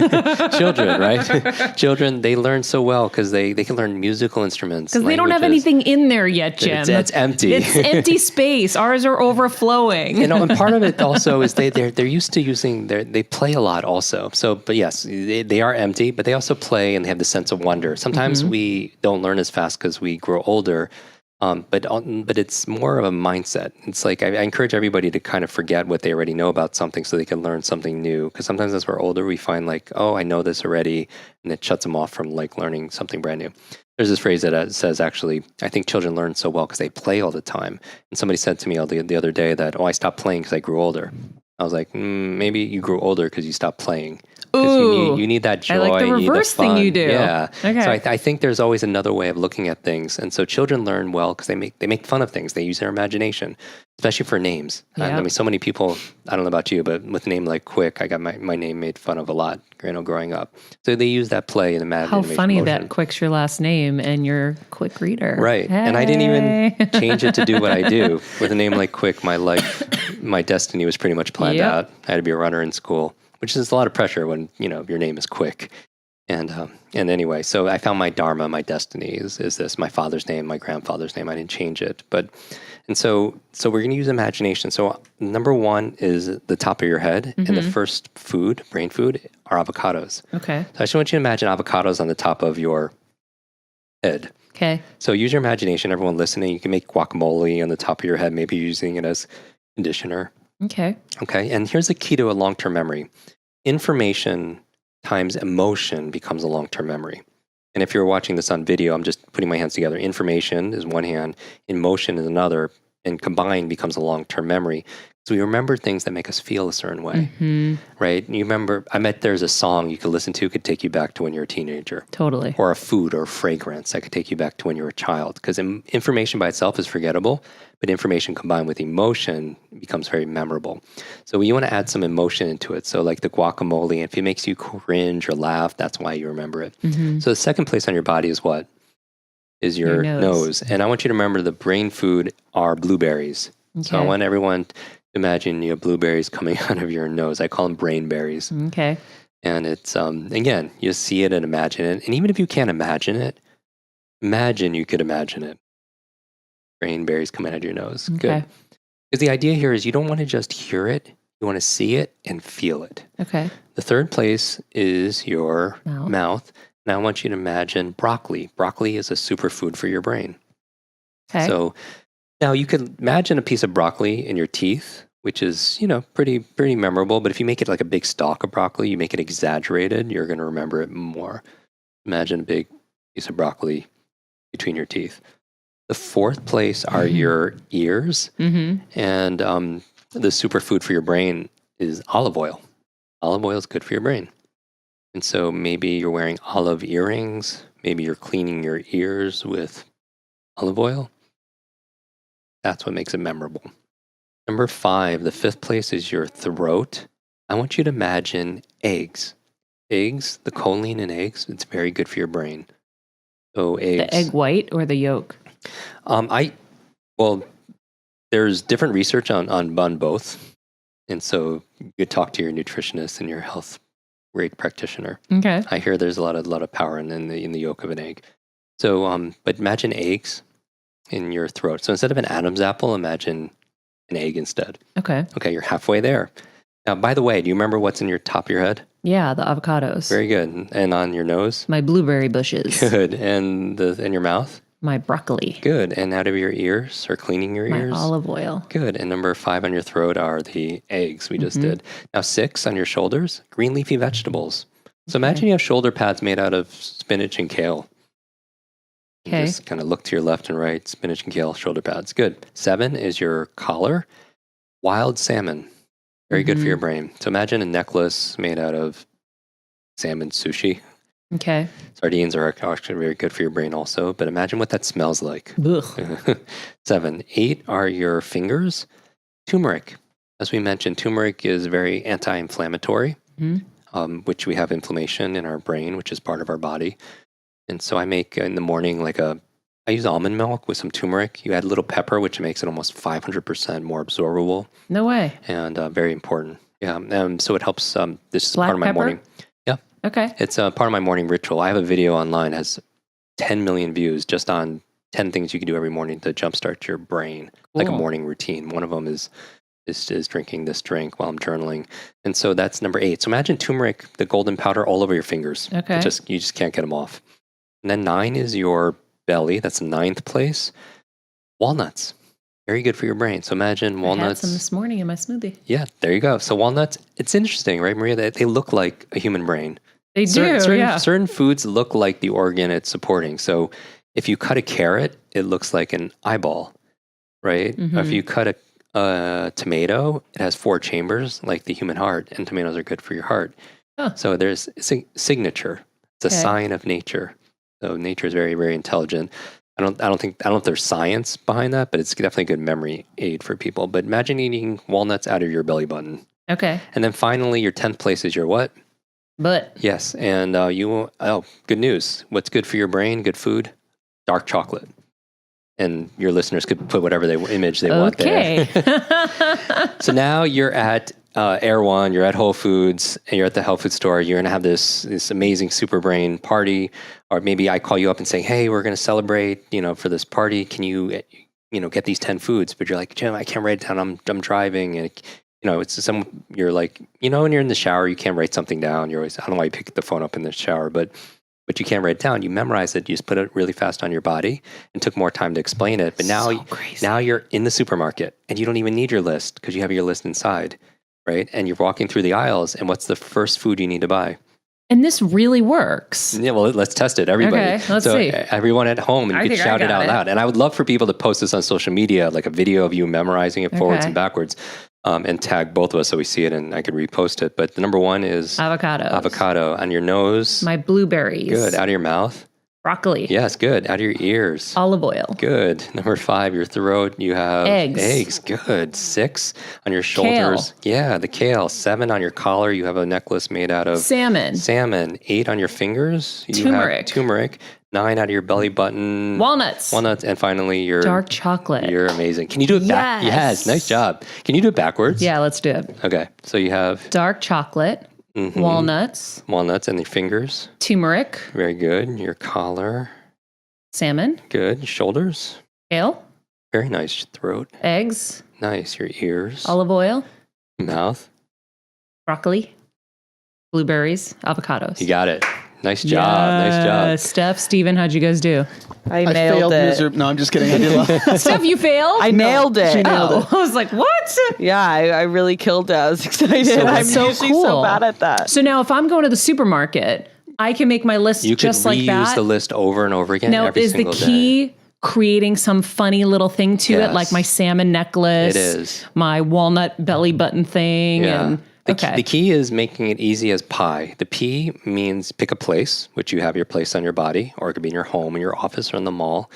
Children, right? Children, they learn so well because they can learn musical instruments. Because they don't have languages. anything in there yet, Jim. It's empty. It's empty space. Ours are overflowing. And part of it also is they're used to using they play a lot also. So, but yes, they are empty, but they also play and they have the sense of wonder. Sometimes we don't learn as fast because we grow older. But it's more of a mindset. It's like I encourage everybody to kind of forget what they already know about something so they can learn something new. Because sometimes as we're older, we find like, oh, I know this already, and it shuts them off from like learning something brand new. There's this phrase that says, actually, I think children learn so well because they play all the time. And somebody said to me the other day that, I stopped playing because I grew older. I was like, maybe you grew older because you stopped playing. Ooh, you need that joy. I like the reverse thing you do. Yeah. Okay. So I think there's always another way of looking at things. And so children learn well because they make fun of things. They use their imagination, especially for names. Yep. I mean, so many people, I don't know about you, but with a name like Kwik, I got my name made fun of a lot, growing up. So they use that play and imagination. How funny motion. that Kwik's your last name and you're a quick reader. Right. Hey. And I didn't even change it to do what I do. With a name like Kwik, my destiny was pretty much planned out. I had to be a runner in school, which is a lot of pressure when, your name is Kwik. And anyway, so I found my dharma, my destiny is this, my father's name, my grandfather's name. I didn't change it. So we're going to use imagination. So number 1 is the top of your head. And the first food, brain food, are avocados. Okay. So I just want you to imagine avocados on the top of your head. Okay. So use your imagination. Everyone listening, you can make guacamole on the top of your head, maybe using it as conditioner. Okay. Okay. And here's the key to a long-term memory. Information times emotion becomes a long-term memory. And if you're watching this on video, I'm just putting my hands together. Information is one hand, emotion is another, and combined becomes a long-term memory. So we remember things that make us feel a certain way, right? And you remember, there's a song you could listen to, could take you back to when you're a teenager. Totally. Or a food or a fragrance that could take you back to when you were a child. Because information by itself is forgettable, but information combined with emotion becomes very memorable. So you want to add some emotion into it. So like the guacamole, if it makes you cringe or laugh, that's why you remember it. So the second place on your body is what? Is your nose. And I want you to remember the brain food are blueberries. Okay. So I want everyone to imagine blueberries coming out of your nose. I call them brain berries. Okay. And it's, again, you see it and imagine it. And even if you can't imagine it, imagine you could imagine it. Brain berries coming out of your nose. Okay. Good. Because the idea here is you don't want to just hear it. You want to see it and feel it. Okay. The third place is your mouth. And I want you to imagine broccoli. Broccoli is a superfood for your brain. Okay. So now you could imagine a piece of broccoli in your teeth, which is, pretty memorable. But if you make it like a big stalk of broccoli, you make it exaggerated, you're going to remember it more. Imagine a big piece of broccoli between your teeth. The fourth place are your ears. And the superfood for your brain is olive oil. Olive oil is good for your brain. And so maybe you're wearing olive earrings. Maybe you're cleaning your ears with olive oil. That's what makes it memorable. Number 5, the fifth place is your throat. I want you to imagine eggs. Eggs, the choline in eggs, it's very good for your brain. So eggs. The egg white or the yolk? There's different research on both. And so you could talk to your nutritionist and your health rate practitioner. Okay. I hear there's a lot of power in the yolk of an egg. So, but imagine eggs in your throat. So instead of an Adam's apple, imagine an egg instead. Okay. Okay, you're halfway there. Now, by the way, do you remember what's in your top of your head? Yeah, the avocados. Very good. And on your nose? My blueberry bushes. Good. And in your mouth? My broccoli. Good. And out of your ears or cleaning your My ears? olive oil. Good. And number 5 on your throat are the eggs we just did. Now 6 on your shoulders, green leafy vegetables. So imagine you have shoulder pads made out of spinach and kale. Okay. Just kind of look to your left and right, spinach and kale, shoulder pads. Good. 7 is your collar, wild salmon. Very good for your brain. So imagine a necklace made out of salmon sushi. Okay. Sardines are actually very good for your brain also, but imagine what that smells like. Ugh. 7. 8 are your fingers. Turmeric. As we mentioned, turmeric is very anti-inflammatory, which we have inflammation in our brain, which is part of our body. And so I make in the morning I use almond milk with some turmeric. You add a little pepper, which makes it almost 500% more absorbable. No way. And very important. Yeah. So it helps. This is Black part of my pepper? morning. Yeah. Okay. It's part of my morning ritual. I have a video online, has 10 million views just on 10 things you can do every morning to jumpstart your brain, like a Cool. morning routine. One of them is drinking this drink while I'm journaling. And so that's number 8. So imagine turmeric, the golden powder all over your fingers. Okay. You just can't get them off. And then 9 is your belly. That's the 9th place. Walnuts. Very good for your brain. So imagine walnuts. I had some this morning in my smoothie. Yeah, there you go. So walnuts, it's interesting, right, Maria? They look like a human brain. They do, Certain foods look like the organ it's supporting. So if you cut a carrot, it looks like an eyeball, right? If you cut a tomato, it has 4 chambers like the human heart, and tomatoes are good for your heart. Huh. So there's a signature. It's a sign of nature. So nature is very, very intelligent. I don't know if there's science behind that, but it's definitely a good memory aid for people. But imagine eating walnuts out of your belly button. Okay. And then finally, your 10th place is your what? But Yes. And good news. What's good for your brain? Good food? Dark chocolate. And your listeners could put whatever image they want there. okay. So now you're at Air One, you're at Whole Foods, and you're at the health food store. You're going to have this amazing super brain party. Or maybe I call you up and say, hey, we're going to celebrate, for this party. Can you, get these 10 foods? But you're like, Jim, I can't write it down. I'm driving. And, you're like, when you're in the shower, you can't write something down. You're always, I don't know why you pick the phone up in the shower, but you can't write it down. You memorize it. You just put it really fast on your body and took more time to explain it. But now you're in the supermarket and you don't even need your list because you have your list inside, right? And you're walking through the aisles and what's the first food you need to buy? And this really works. Yeah, well, let's test it, everybody. Okay, let's see. Everyone at home, and you can shout it out loud. And I would love for people to post this on social media, like a video of you memorizing it forwards and backwards, and tag both of us so we see it and I could repost it. But the number 1 is avocado on your nose. My blueberries. Good. Out of your mouth. Broccoli. Yes, good. Out of your ears. Olive oil. Good. Number 5, your throat. You have eggs. Good. 6 on your shoulders. Kale. Yeah, the kale. 7 on your collar. You have a necklace made out of salmon. 8 on your fingers. You have turmeric. 9 out of your belly button. Walnuts. And finally your dark chocolate. You're amazing. Can you do it back? Yes. Nice job. Can you do it backwards? Yeah, let's do it. Okay. So you have dark chocolate. Walnuts and your fingers. Turmeric. Very good. Your collar. Salmon. Good. Shoulders. Kale. Very nice. Throat. Eggs. Nice. Your ears. Olive oil. Mouth. Broccoli. Blueberries. Avocados. You got it. Nice job. Nice job. Steph, Steven, how'd you guys do? I nailed failed it. miserably. No, I'm just kidding. I did well. Steph, you failed? I nailed it. She nailed it. I was like, what? Yeah, I really killed it. I was excited. I'm so usually cool. so bad at that. So now if I'm going to the supermarket, I can make my list You just could like reuse that. the list over and over again Now, every is the single key day. creating some funny little thing to it, Yes. like my salmon necklace? It is. My walnut belly button thing. Yeah. And, The key is making it easy as pie. The P means pick a place, which you have your place on your body, or it could be in your home, in your office, or in the mall.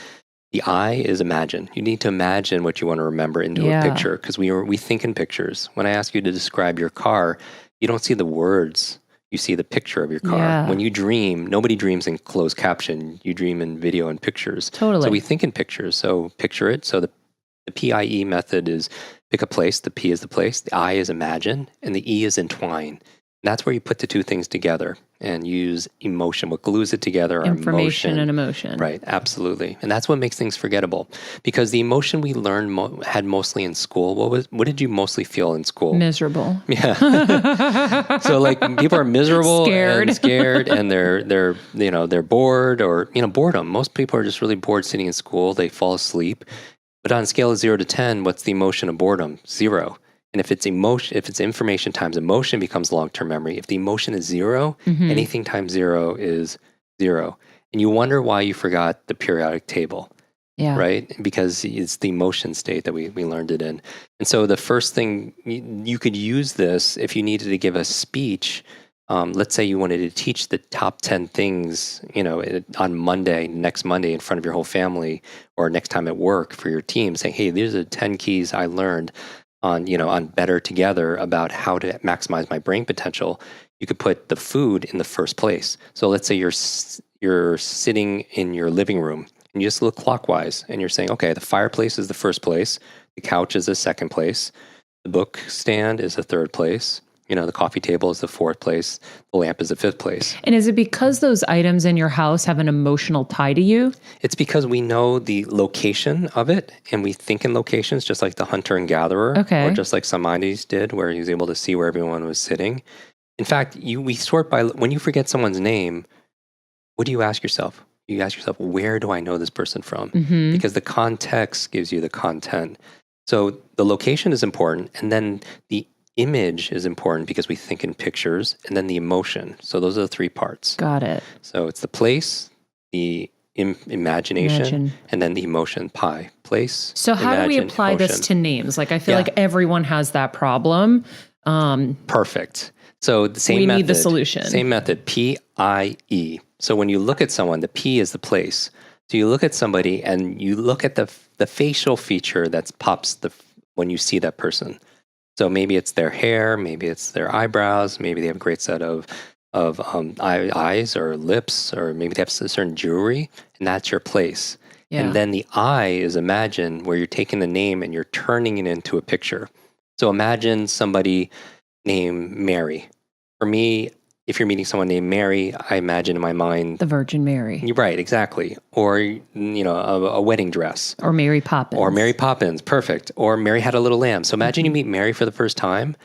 The I is imagine. You need to imagine what you want to remember into a picture because we think in pictures. When I ask you to describe your car, you don't see the words. You see the picture of your car. Yeah. When you dream, nobody dreams in closed caption. You dream in video and pictures. Totally. So we think in pictures. So picture it. So the PIE method is pick a place. The P is the place. The I is imagine. And the E is entwine. That's where you put the two things together and use emotion. What glues it together are Information and emotion. Right, absolutely. And that's what makes things forgettable. Because the emotion we learned had mostly in school. What did you mostly feel in school? Miserable. Yeah. So like people are miserable and scared and they're bored or boredom. Most people are just really bored sitting in school. They fall asleep. But on a scale of 0 to 10, what's the emotion of boredom? 0. And if it's information times emotion becomes long-term memory. If the emotion is 0, anything times 0 is 0. And you wonder why you forgot the periodic table. Yeah. Right? Because it's the emotion state that we learned it in. And so the first thing, you could use this if you needed to give a speech. Let's say you wanted to teach the top 10 things, on next Monday in front of your whole family, or next time at work for your team, saying, hey, these are the 10 keys I learned on Better Together about how to maximize my brain potential. You could put the food in the first place. So let's say you're sitting in your living room and you just look clockwise and you're saying, okay, the fireplace is the first place, the couch is the second place, the book stand is the third place, the coffee table is the fourth place, the lamp is the fifth place. And is it because those items in your house have an emotional tie to you? It's because we know the location of it and we think in locations, just like the hunter and gatherer, Okay. or just like Simonides did, where he was able to see where everyone was sitting. In fact, we sort by, when you forget someone's name, what do you ask yourself? You ask yourself, where do I know this person from? Because the context gives you the content. So the location is important, and then the image is important because we think in pictures, and then the emotion. So those are the 3 parts. Got it. So it's the place, the imagination, and then the emotion pie. Place. So how do we apply this to names? Like I feel like everyone has that problem. Perfect. So the same method. We need the solution. Same method, PIE. So when you look at someone, the P is the place. So you look at somebody and you look at the facial feature that pops when you see that person. So maybe it's their hair, maybe it's their eyebrows, maybe they have a great set of eyes or lips, or maybe they have certain jewelry, and that's your place. Yeah. And then the I is imagine, where you're taking the name and you're turning it into a picture. So imagine somebody named Mary. For me, if you're meeting someone named Mary, I imagine in my mind the Virgin Mary. You're right, exactly. Or a wedding dress. Or Mary Poppins. Or Mary Poppins, perfect. Or Mary Had a Little Lamb. So imagine you meet Mary for the first time,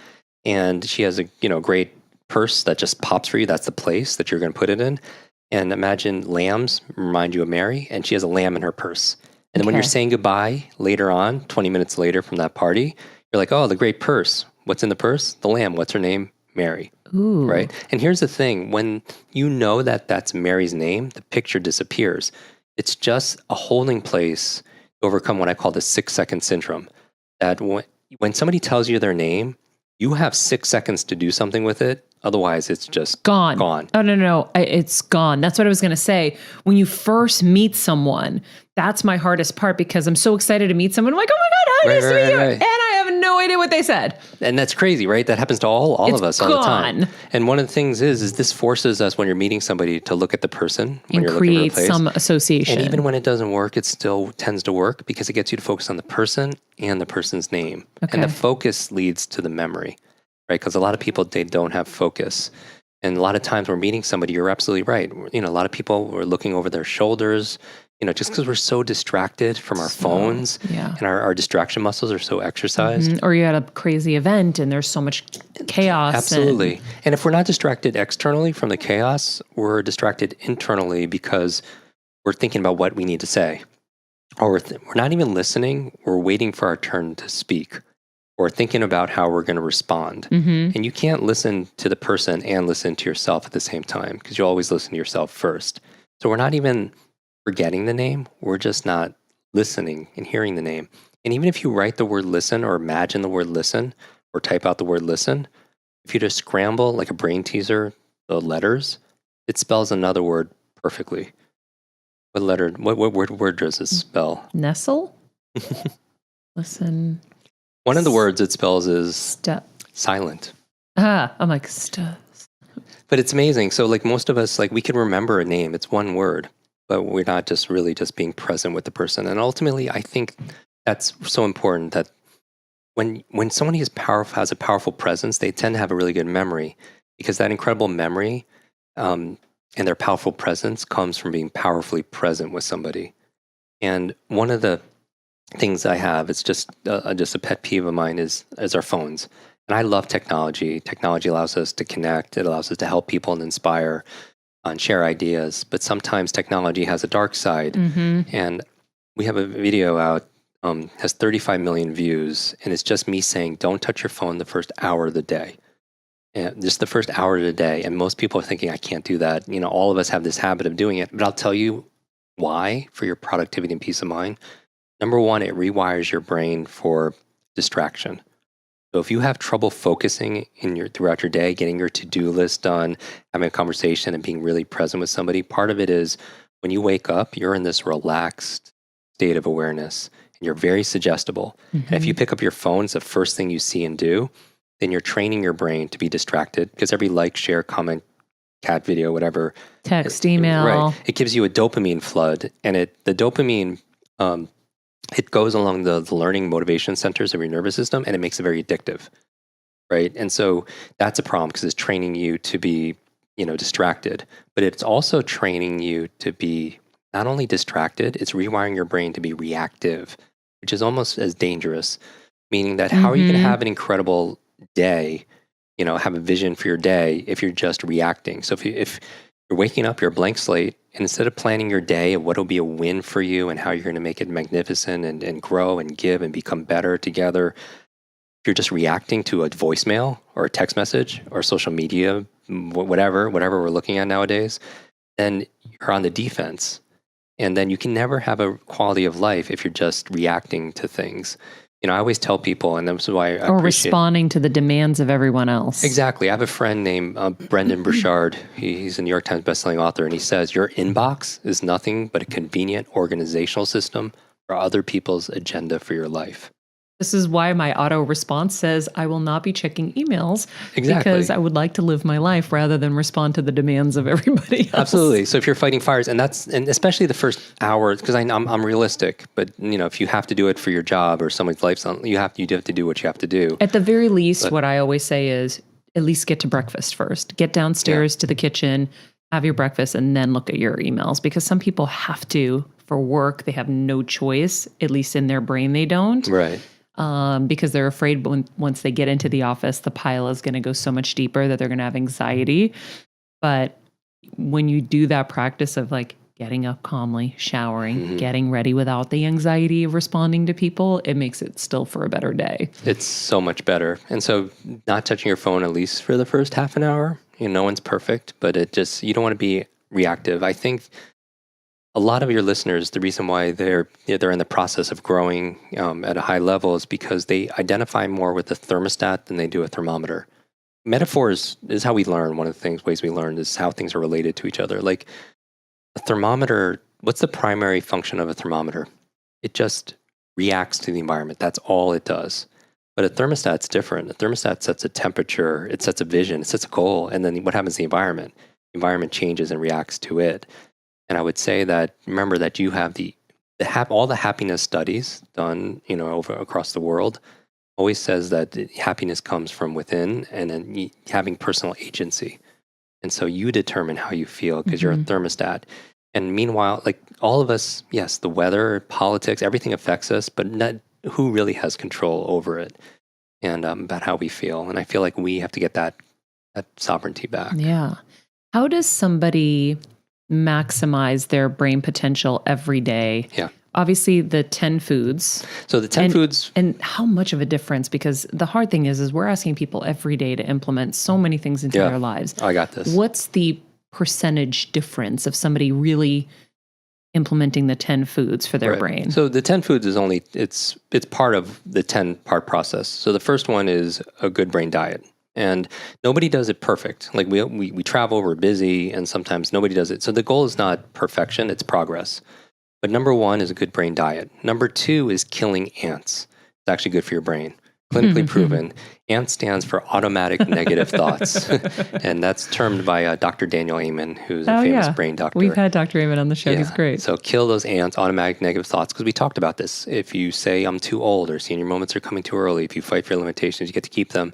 and she has a great purse that just pops for you. That's the place that you're going to put it in. And imagine lambs remind you of Mary, and she has a lamb in her purse. And then when you're saying goodbye later on, 20 minutes later from that party, you're like, oh, the great purse. What's in the purse? The lamb. What's her name? Mary. Ooh. Right? And here's the thing. When you know that that's Mary's name, the picture disappears. It's just a holding place to overcome what I call the 6-second syndrome. That when somebody tells you their name, you have 6 seconds to do something with it. Otherwise, it's just gone. Oh, no. It's gone. That's what I was going to say. When you first meet someone, that's my hardest part, because I'm so excited to meet someone. I'm like, oh my God, how nice to meet you. And I have no idea what they said. And that's crazy, right? That happens to all of us all the time. And one of the things is this forces us, when you're meeting somebody, to look at the person when you're looking for a place. Some association. And even when it doesn't work, it still tends to work because it gets you to focus on the person and the person's name. Okay. And the focus leads to the memory, right? Because a lot of people, they don't have focus. And a lot of times we're meeting somebody, you're absolutely right. A lot of people are looking over their shoulders, just because we're so distracted from our phones, and our distraction muscles are so exercised. Mm-hmm. Or you're at a crazy event and there's so much chaos. Absolutely. And if we're not distracted externally from the chaos, we're distracted internally because we're thinking about what we need to say. Or we're not even listening, we're waiting for our turn to speak. Or thinking about how we're going to respond. Mm-hmm. And you can't listen to the person and listen to yourself at the same time, because you always listen to yourself first. So we're not even forgetting the name. We're just not listening and hearing the name. And even if you write the word listen, or imagine the word listen, or type out the word listen, if you just scramble like a brain teaser the letters, it spells another word perfectly. What word does it spell? Nestle? Listen. One of the words it spells is silent. I'm like, stuff. But it's amazing. So like most of us, like we can remember a name. It's one word, but we're not just really just being present with the person. And ultimately, I think that's so important, that when someone has a powerful presence, they tend to have a really good memory. because that incredible memory and their powerful presence comes from being powerfully present with somebody. And one of the things I have, it's just a pet peeve of mine, is our phones. And I love technology. Technology allows us to connect. It allows us to help people and inspire and share ideas. But sometimes technology has a dark side. And we have a video out, has 35 million views, and it's just me saying, don't touch your phone the first hour of the day. And just the first hour of the day. And most people are thinking, I can't do that. You know, all of us have this habit of doing it. But I'll tell you why, for your productivity and peace of mind. Number one, it rewires your brain for distraction. So if you have trouble focusing throughout your day, getting your to-do list done, having a conversation and being really present with somebody, part of it is when you wake up, you're in this relaxed state of awareness and you're very suggestible. And if you pick up your phone, it's the first thing you see and do, then you're training your brain to be distracted, because every like, share, comment, cat video, whatever. Text, email. Right. It gives you a dopamine flood, and the dopamine, it goes along the learning motivation centers of your nervous system, and it makes it very addictive, right? And so that's a problem, because it's training you to be, distracted, but it's also training you to be not only distracted, it's rewiring your brain to be reactive, which is almost as dangerous, meaning that how are you going to have an incredible day, have a vision for your day if you're just reacting? So if you're waking up, you're a blank slate, and instead of planning your day and what will be a win for you and how you're going to make it magnificent and grow and give and become better together, if you're just reacting to a voicemail or a text message or social media, whatever we're looking at nowadays, then you're on the defense. And then you can never have a quality of life if you're just reacting to things. I always tell people, and this is why I or responding to the demands of everyone else. Exactly. I have a friend named Brendan Burchard. He's a New York Times bestselling author, and he says, your inbox is nothing but a convenient organizational system for other people's agenda for your life. This is why my auto response says, I will not be checking emails. Exactly. Because I would like to live my life rather than respond to the demands of everybody else. Absolutely. So if you're fighting fires, and especially the first hour, because I'm realistic, but if you have to do it for your job or someone's life, you have to do what you have to do. At the very least, what I always say is, at least get to breakfast first. Get downstairs to the kitchen, have your breakfast, and then look at your emails. Because some people have to, for work, they have no choice, at least in their brain they don't. Right. Because they're afraid once they get into the office, the pile is going to go so much deeper that they're going to have anxiety. But when you do that practice of like getting up calmly, showering, getting ready without the anxiety of responding to people, it makes it still for a better day. It's so much better. And so not touching your phone, at least for the first half an hour, no one's perfect, but you don't want to be reactive. I think a lot of your listeners, the reason why they're in the process of growing at a high level is because they identify more with the thermostat than they do a thermometer. Metaphors is how we learn. One of the ways we learn is how things are related to each other. Like a thermometer, what's the primary function of a thermometer? It just reacts to the environment. That's all it does. But a thermostat's different. A thermostat sets a temperature, it sets a vision, it sets a goal, and then what happens to the environment? The environment changes and reacts to it. And I would say that, remember that you have all the happiness studies done, across the world always says that happiness comes from within and then having personal agency. And so you determine how you feel because you're a thermostat. And meanwhile, like all of us, yes, the weather, politics, everything affects us, but not who really has control over it and about how we feel. And I feel like we have to get that sovereignty back. Yeah. How does somebody maximize their brain potential every day? Yeah. Obviously the 10 foods. So the 10 foods. And how much of a difference? Because the hard thing is we're asking people every day to implement so many things into their lives. I got this. What's the percentage difference of somebody really implementing the 10 foods for their brain? So the 10 foods is it's part of the 10-part process. So the first one is a good brain diet. And nobody does it perfect. Like we travel, we're busy, and sometimes nobody does it. So the goal is not perfection, it's progress. But number one is a good brain diet. Number two is killing ants. It's actually good for your brain. Clinically proven. ANT stands for automatic negative thoughts. And that's termed by Dr. Daniel Amen, who's a famous brain doctor. We've had Dr. Amen on the show. He's great. So kill those ants, automatic negative thoughts, because we talked about this. If you say, I'm too old, or senior moments are coming too early, if you fight for your limitations, you get to keep them.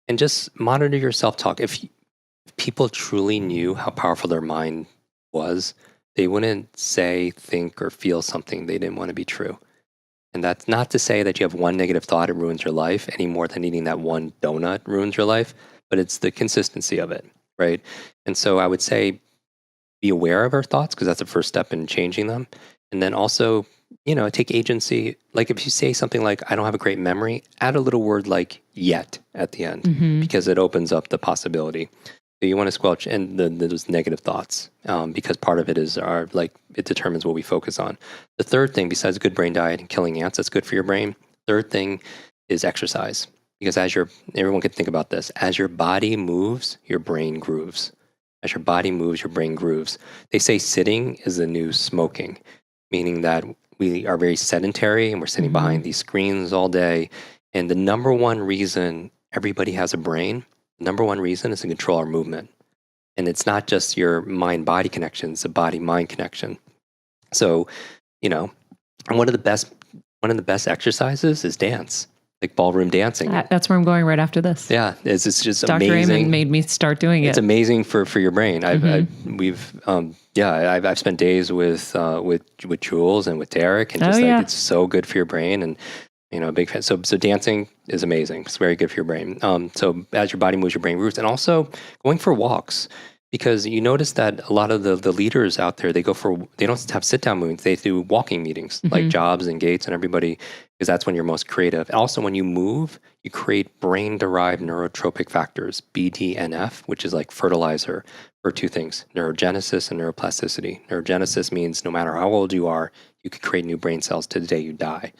And just monitor your self-talk. people truly knew how powerful their mind was, they wouldn't say, think, or feel something they didn't want to be true. And that's not to say that you have one negative thought, it ruins your life any more than eating that one donut ruins your life, but it's the consistency of it, right? And so I would say be aware of our thoughts because that's the first step in changing them. And then also, take agency. Like if you say something like, I don't have a great memory, add a little word like yet at the end because it opens up the possibility. So you want to squelch and those negative thoughts because part of it is it determines what we focus on. The third thing, besides a good brain diet and killing ants, that's good for your brain. Third thing is exercise because everyone can think about this. As your body moves, your brain grooves. As your body moves, your brain grooves. They say sitting is the new smoking, meaning that we are very sedentary and we're sitting behind these screens all day. And the number one reason everybody has a brain, number one reason is to control our movement. And it's not just your mind-body connection, it's a body-mind connection. So, and one of the best exercises is dance. Like ballroom dancing. That's where I'm going right after this. Yeah, it's just Dr. amazing. Amen made me start doing it. It's amazing for your brain. I've spent days with Jules and with Derek, and it's so good for your brain. And a big fan. So dancing is amazing. It's very good for your brain. So as your body moves, your brain moves, and also going for walks. Because you notice that a lot of the leaders out there, they don't have sit-down meetings, they do walking meetings, like Jobs and Gates and everybody, because that's when you're most creative. Also, when you move, you create brain-derived neurotropic factors, BDNF, which is like fertilizer for two things, neurogenesis and neuroplasticity. Neurogenesis means no matter how old you are, you could create new brain cells to the day you die.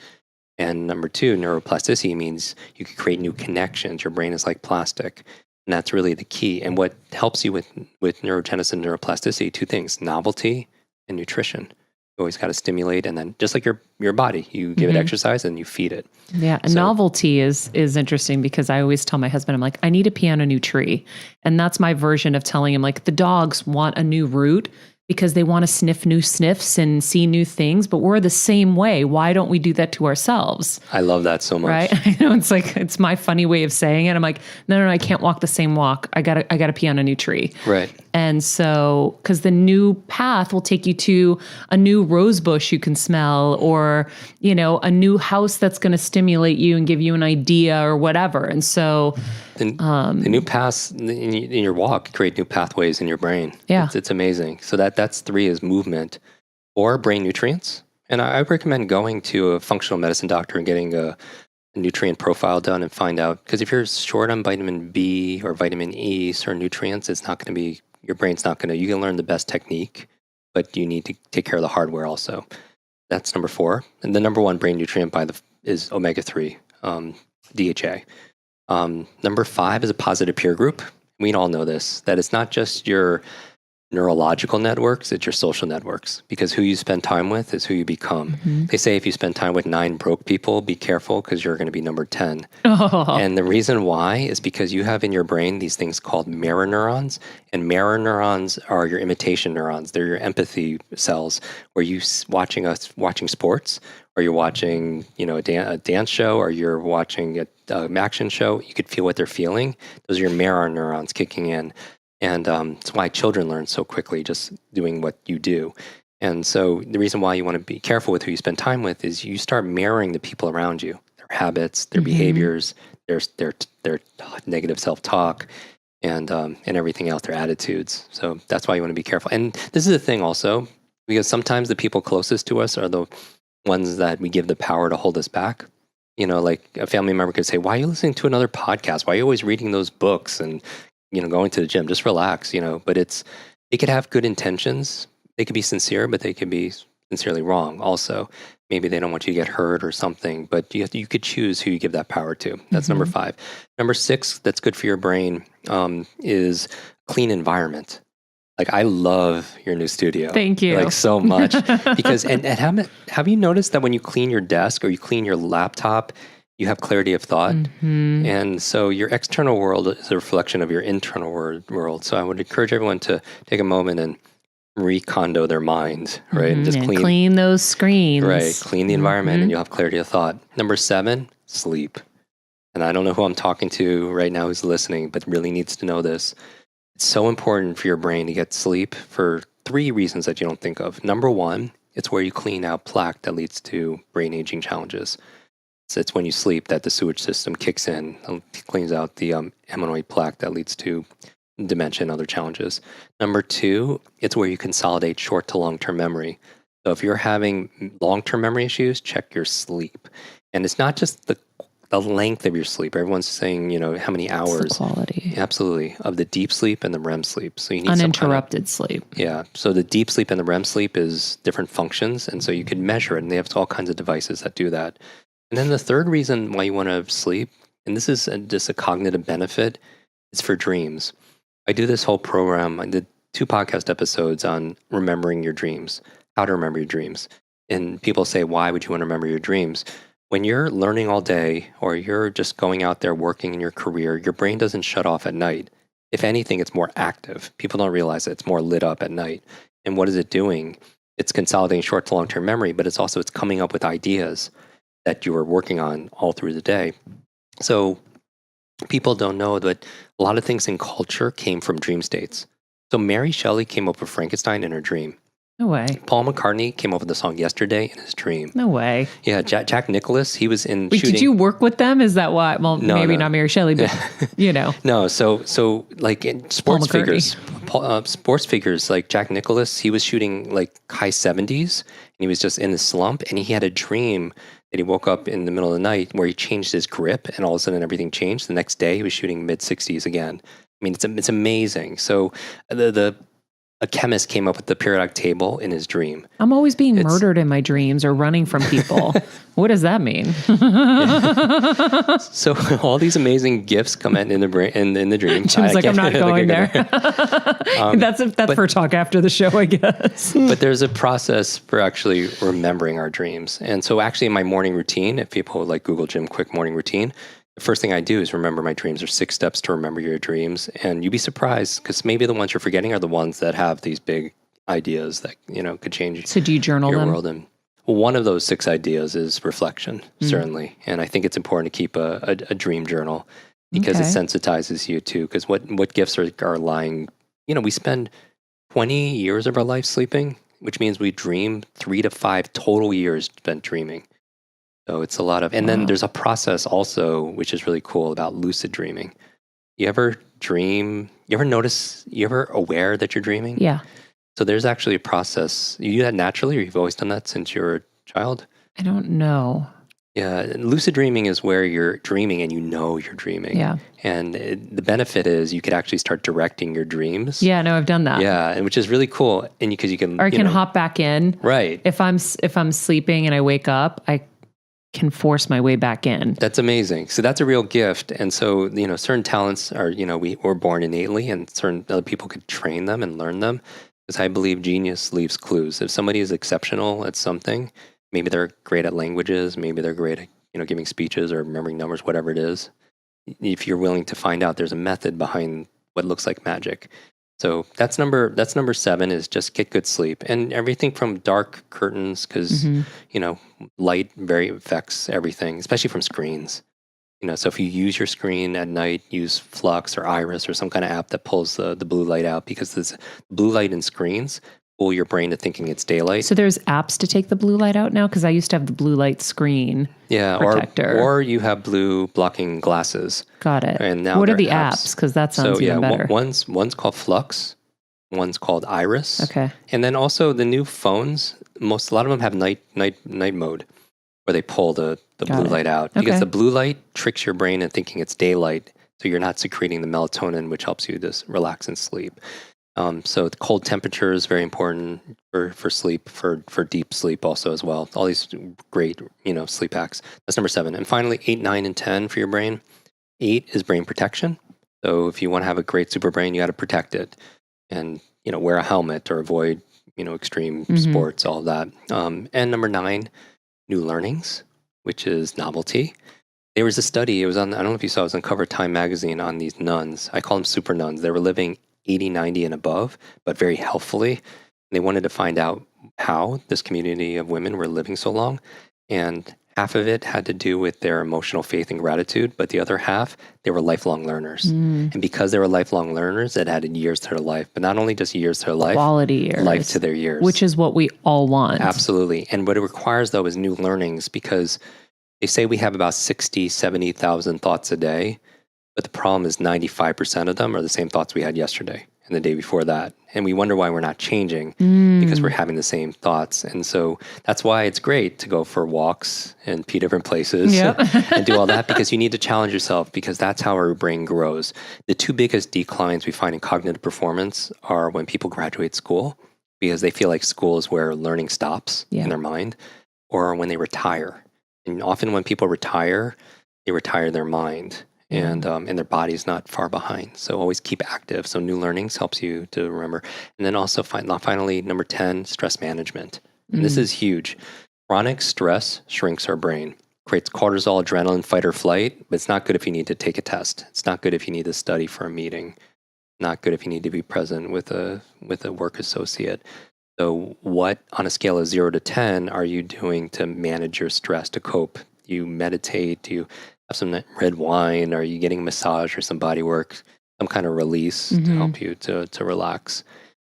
And number two, neuroplasticity means you could create new connections. Your brain is like plastic. And that's really the key. And what helps you with neurogenesis and neuroplasticity, two things, novelty and nutrition. You always got to stimulate. And then just like your body, you give it exercise and you feed it. Yeah. And novelty is interesting because I always tell my husband, I'm like, I need to pee on a new tree. And that's my version of telling him, like, the dogs want a new route because they want to sniff new sniffs and see new things, but we're the same way. Why don't we do that to ourselves? I love that so much. Right? I know it's my funny way of saying it. I'm like, no, I can't walk the same walk. I gotta pee on a new tree. Right. And so, because the new path will take you to a new rose bush you can smell, or, a new house that's going to stimulate you and give you an idea or whatever. And so the new paths in your walk create new pathways in your brain. Yeah. It's amazing. So that's 3 is movement or brain nutrients. And I recommend going to a functional medicine doctor and getting a nutrient profile done and find out, because if you're short on vitamin B or vitamin E, certain nutrients, it's not going to be, your brain's not going to, you can learn the best technique, but you need to take care of the hardware also. That's number 4. And the number 1 brain nutrient is omega-3, DHA. Number 5 is a positive peer group. We all know this, that it's not just your neurological networks, it's your social networks, because who you spend time with is who you become. They say if you spend time with 9 broke people, be careful because you're going to be number 10. And the reason why is because you have in your brain these things called mirror neurons, and mirror neurons are your imitation neurons. They're your empathy cells, where you watching sports, or you're watching a dance show, or you're watching an action show, you could feel what they're feeling. Those are your mirror neurons kicking in. And it's why children learn so quickly just doing what you do. And so the reason why you want to be careful with who you spend time with is you start mirroring the people around you, their habits, their behaviors, their negative self-talk, and everything else, their attitudes. So that's why you want to be careful. And this is the thing also, because sometimes the people closest to us are the ones that we give the power to hold us back. Like a family member could say, why are you listening to another podcast? Why are you always reading those books and going to the gym? Just relax, but it could have good intentions. They could be sincere, but they could be sincerely wrong also. Maybe they don't want you to get hurt or something, but you could choose who you give that power to. That's number 5. Number 6, that's good for your brain, is clean environment. Like, I love your new studio. Thank you. Like, so much. Because, and have you noticed that when you clean your desk or you clean your laptop, you have clarity of thought? And so your external world is a reflection of your internal world. So I would encourage everyone to take a moment and recondo their mind, right? And just clean those screens. Right. Clean the environment and you'll have clarity of thought. Number 7, sleep. And I don't know who I'm talking to right now who's listening, but really needs to know this. It's so important for your brain to get sleep for 3 reasons that you don't think of. Number one, it's where you clean out plaque that leads to brain aging challenges. So it's when you sleep that the sewage system kicks in and cleans out the amyloid plaque that leads to dementia and other challenges. Number two, it's where you consolidate short to long-term memory. So if you're having long-term memory issues, check your sleep. And it's not just the length of your sleep. Everyone's saying, how many hours. It's the quality. Absolutely. Of the deep sleep and the REM sleep. So you need uninterrupted sleep. Yeah. So the deep sleep and the REM sleep is different functions. And so you can measure it. And they have all kinds of devices that do that. And then the third reason why you want to sleep, and this is just a cognitive benefit, is for dreams. I do this whole program. I did 2 podcast episodes on remembering your dreams, how to remember your dreams. And people say, why would you want to remember your dreams? When you're learning all day or you're just going out there working in your career, your brain doesn't shut off at night. If anything, it's more active. People don't realize it's more lit up at night. And what is it doing? It's consolidating short to long-term memory, but it's coming up with ideas that you were working on all through the day. So people don't know that a lot of things in culture came from dream states. So Mary Shelley came up with Frankenstein in her dream. No way. Paul McCartney came up with the song Yesterday in his dream. No way. Yeah, Jack Nicklaus, he was in Wait, shooting. did you work with them? Is that why? Well, maybe not Mary Shelley, but No, so like in sports figures, sports figures like Jack Nicklaus, he was shooting like high 70s and he was just in the slump and he had a dream that he woke up in the middle of the night where he changed his grip and all of a sudden everything changed. The next day he was shooting mid 60s again. I mean, it's amazing. So a chemist came up with the periodic table in his dream. I'm always being murdered in my dreams or running from people. What does that mean? So all these amazing gifts come in the brain in the dream. Jim's like, I'm not going there. That's for talk after the show, I guess. But there's a process for actually remembering our dreams. And so actually in my morning routine, if people like Google Jim Kwik morning routine, the first thing I do is remember my dreams. There's 6 steps to remember your dreams. And you'd be surprised because maybe the ones you're forgetting are the ones that have these big ideas that, could change So do you journal your them? world. And one of those 6 ideas is reflection, certainly. And I think it's important to keep a dream journal because it sensitizes you too. Because what gifts are lying, we spend 20 years of our life sleeping, which means we dream 3 to 5 total years spent dreaming. So it's a lot of, and then there's a process also, which is really cool about lucid dreaming. You ever dream, you ever aware that you're dreaming? Yeah. So there's actually a process. You do that naturally or you've always done that since you were a child? I don't know. Yeah. Lucid dreaming is where you're dreaming and you're dreaming. Yeah. And the benefit is you could actually start directing your dreams. Yeah, no, I've done that. Yeah. And which is really cool. And because you can, or I can hop back in. Right. If I'm sleeping and I wake up, I can force my way back in. That's amazing. So that's a real gift. And so, certain talents are, we're born innately and certain other people could train them and learn them. Because I believe genius leaves clues. If somebody is exceptional at something, maybe they're great at languages, maybe they're great at, giving speeches or remembering numbers, whatever it is. If you're willing to find out, there's a method behind what looks like magic. So that's number 7 is just get good sleep and everything from dark curtains because, light very affects everything, especially from screens. So if you use your screen at night, use Flux or Iris or some kind of app that pulls the blue light out because this blue light in screens pull your brain to thinking it's daylight. So there's apps to take the blue light out now because I used to have the blue light screen protector. Or you have blue blocking glasses. Got it. And now what are the there apps? Because that sounds even better. One's called Flux, one's called Iris. Okay. And then also the new phones, a lot of them have night mode where they pull the blue light out because the blue light tricks your brain into thinking it's daylight, so you're not secreting the melatonin, which helps you just relax and sleep. So the cold temperature is very important for sleep, for deep sleep also as well. All these great, sleep hacks. That's number 7. And finally, 8, 9, and 10 for your brain. 8 is brain protection. So if you want to have a great super brain, you got to protect it and, wear a helmet or avoid, extreme sports, all of that. And number 9, new learnings, which is novelty. There was a study, it was on, I don't know if you saw, it was on Cover Time magazine on these nuns. I call them super nuns. They were living 80, 90 and above, but very healthfully. And they wanted to find out how this community of women were living so long and half of it had to do with their emotional faith and gratitude, but the other half, they were lifelong learners. And because they were lifelong learners, it added years to their life. But not only just years to their life, Quality years. life to their years. Which is what we all want. Absolutely. And what it requires, though, is new learnings, because they say we have about 60, 70,000 thoughts a day. But the problem is 95% of them are the same thoughts we had yesterday and the day before that. And we wonder why we're not changing because we're having the same thoughts. And so that's why it's great to go for walks and pee different places and do all that, because you need to challenge yourself, because that's how our brain grows. The two biggest declines we find in cognitive performance are when people graduate school, because they feel like school is where learning stops in their mind, or when they retire. And often when people retire, they retire their mind. And their body's not far behind. So always keep active. So new learnings helps you to remember. And then also finally, number 10, stress management. And this is huge. Chronic stress shrinks our brain, creates cortisol, adrenaline, fight or flight, but it's not good if you need to take a test. It's not good if you need to study for a meeting. Not good if you need to be present with a work associate. So what, on a scale of 0 to 10, are you doing to manage your stress, to cope? Do you meditate? Do you have some red wine? Are you getting a massage or some body work, some kind of release to help you to relax?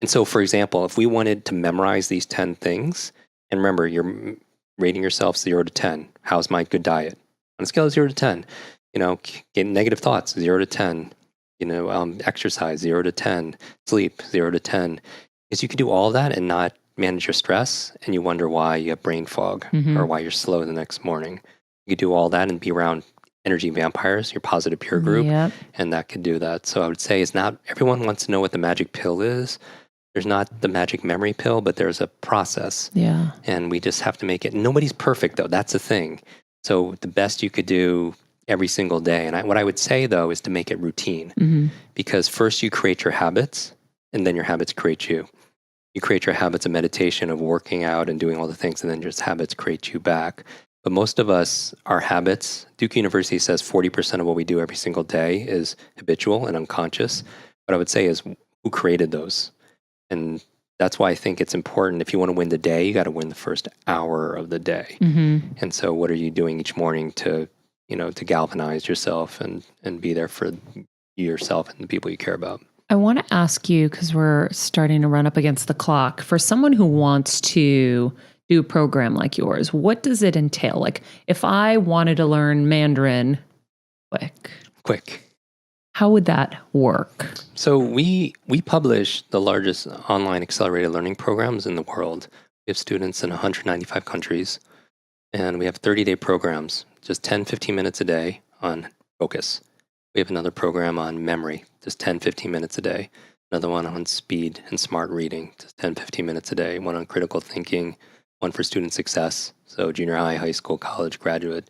And so, for example, if we wanted to memorize these 10 things, and remember, you're rating yourself 0 to 10. How's my good diet? On a scale of 0 to 10, getting negative thoughts, 0 to 10, exercise, 0 to 10, sleep, 0 to 10. Because you could do all that and not manage your stress, and you wonder why you have brain fog or why you're slow the next morning. You could do all that and be around energy vampires, your positive peer group, and that could do that. So I would say it's not, everyone wants to know what the magic pill is. There's not the magic memory pill, but there's a process. Yeah. And we just have to make it. Nobody's perfect, though. That's the thing. So the best you could do every single day. And what I would say, though, is to make it routine. Because first you create your habits, and then your habits create you. You create your habits of meditation, of working out and doing all the things, and then just habits create you back. But most of us, our habits, Duke University says 40% of what we do every single day is habitual and unconscious. What I would say is, who created those? And that's why I think it's important. If you want to win the day, you got to win the first hour of the day. And so what are you doing each morning to galvanize yourself and be there for yourself and the people you care about? I want to ask you, because we're starting to run up against the clock, for someone who wants to do a program like yours, what does it entail? Like, if I wanted to learn Mandarin quick, how would that work? So we publish the largest online accelerated learning programs in the world. We have students in 195 countries, and we have 30-day programs, just 10, 15 minutes a day on focus. We have another program on memory, just 10, 15 minutes a day. Another one on speed and smart reading, just 10, 15 minutes a day. One on critical thinking, one for student success, so junior high, high school, college, graduate.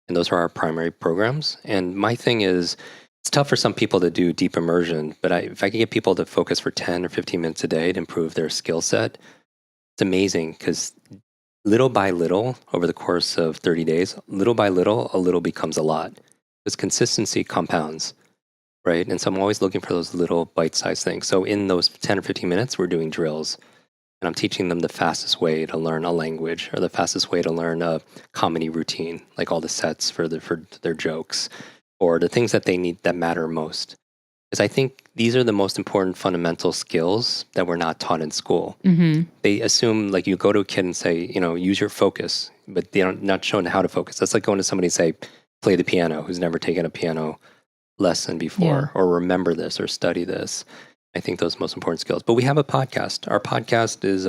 And those are our primary programs. And my thing is, it's tough for some people to do deep immersion, but if I can get people to focus for 10 or 15 minutes a day to improve their skill set, it's amazing, because little by little, over the course of 30 days, little by little, a little becomes a lot. Because consistency compounds, right? And so I'm always looking for those little bite-sized things. So in those 10 or 15 minutes, we're doing drills. And I'm teaching them the fastest way to learn a language, or the fastest way to learn a comedy routine, like all the sets for their jokes, or the things that they need that matter most. Because I think these are the most important fundamental skills that we're not taught in school. They assume, like, you go to a kid and say, use your focus, but they're not shown how to focus. That's like going to somebody and say, play the piano, who's never taken a piano lesson before, or remember this or study this. I think those are the most important skills. But we have a podcast. Our podcast is,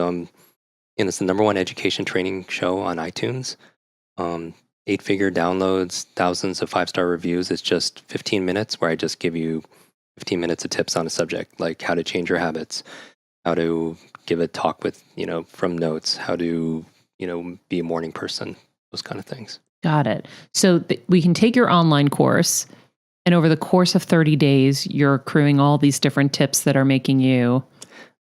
it's the #1 education training show on iTunes. 8-figure downloads, thousands of 5-star reviews. It's just 15 minutes where I just give you 15 minutes of tips on a subject, like how to change your habits, how to give a talk with, from notes, how to, be a morning person, those kind of things. Got it. So we can take your online course, and over the course of 30 days, you're accruing all these different tips that are making you...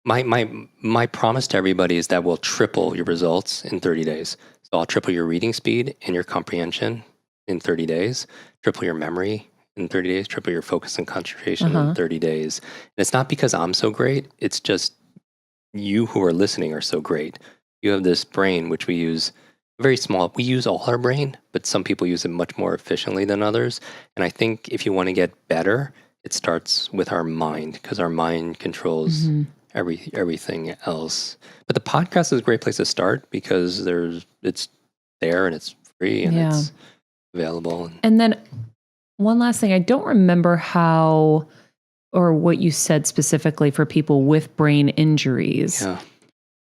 My promise to everybody is that we'll triple your results in 30 days. So I'll triple your reading speed and your comprehension in 30 days, triple your memory in 30 days, triple your focus and concentration in 30 days. And it's not because I'm so great. It's just you who are listening are so great. You have this brain, which we use very small. We use all our brain, but some people use it much more efficiently than others. And I think if you want to get better, it starts with our mind, because our mind controls everything else. But the podcast is a great place to start because it's there and it's free and it's available. And then one last thing, I don't remember how or what you said specifically for people with brain injuries. Yeah.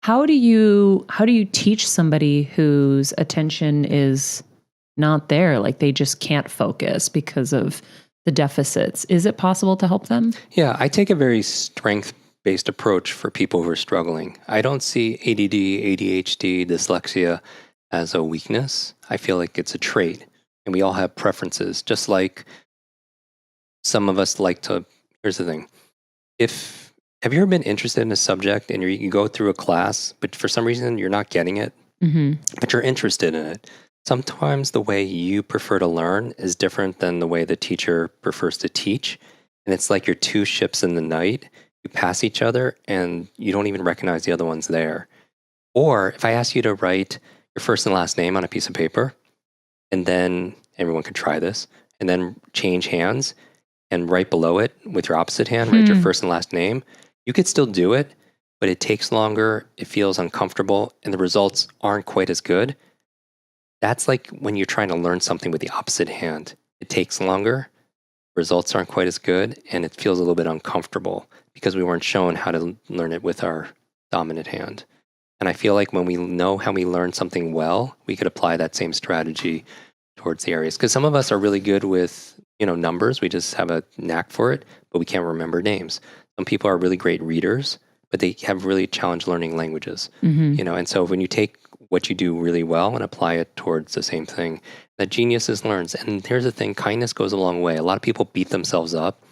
How do you teach somebody whose attention is not there, like they just can't focus because of the deficits? Is it possible to help them? Yeah, I take a very strength-based approach for people who are struggling. I don't see ADD, ADHD, dyslexia as a weakness. I feel like it's a trait, and we all have preferences. Just like some of us like to. Here's the thing: have you ever been interested in a subject and you go through a class, but for some reason you're not getting it, but you're interested in it? Sometimes the way you prefer to learn is different than the way the teacher prefers to teach. And it's like you're two ships in the night. You pass each other and you don't even recognize the other one's there. Or if I ask you to write your first and last name on a piece of paper, and then everyone can try this, and then change hands and right below it with your opposite hand, write your first and last name, you could still do it, but it takes longer, it feels uncomfortable, and the results aren't quite as good. That's like when you're trying to learn something with the opposite hand. It takes longer, results aren't quite as good, and it feels a little bit uncomfortable because we weren't shown how to learn it with our dominant hand. And I feel like when we know how we learn something well, we could apply that same strategy towards the areas. Because some of us are really good with, numbers. We just have a knack for it, but we can't remember names. Some people are really great readers, but they have really challenged learning languages. And so when you take what you do really well and apply it towards the same thing, that geniuses learns. And here's the thing, kindness goes a long way. A lot of people beat themselves up.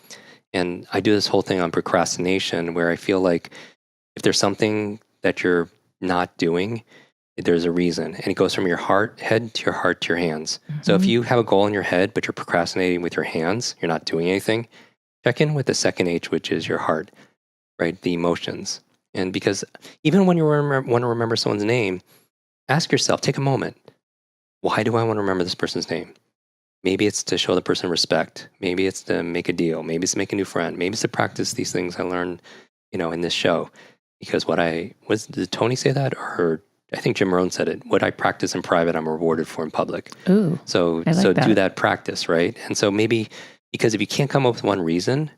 And I do this whole thing on procrastination where I feel like if there's something that you're not doing, there's a reason. And it goes from your head to your hands. So if you have a goal in your head, but you're procrastinating with your hands, you're not doing anything, check in with the second H, which is your heart, right? The emotions. And because even when you want to remember someone's name, ask yourself, take a moment. Why do I want to remember this person's name? Maybe it's to show the person respect. Maybe it's to make a deal. Maybe it's to make a new friend. Maybe it's to practice these things I learned, in this show. Because did Tony say that? Or I think Jim Rohn said it. What I practice in private, I'm rewarded for in public. Ooh, so that. Do that practice, right? And so maybe, because if you can't come up with one reason,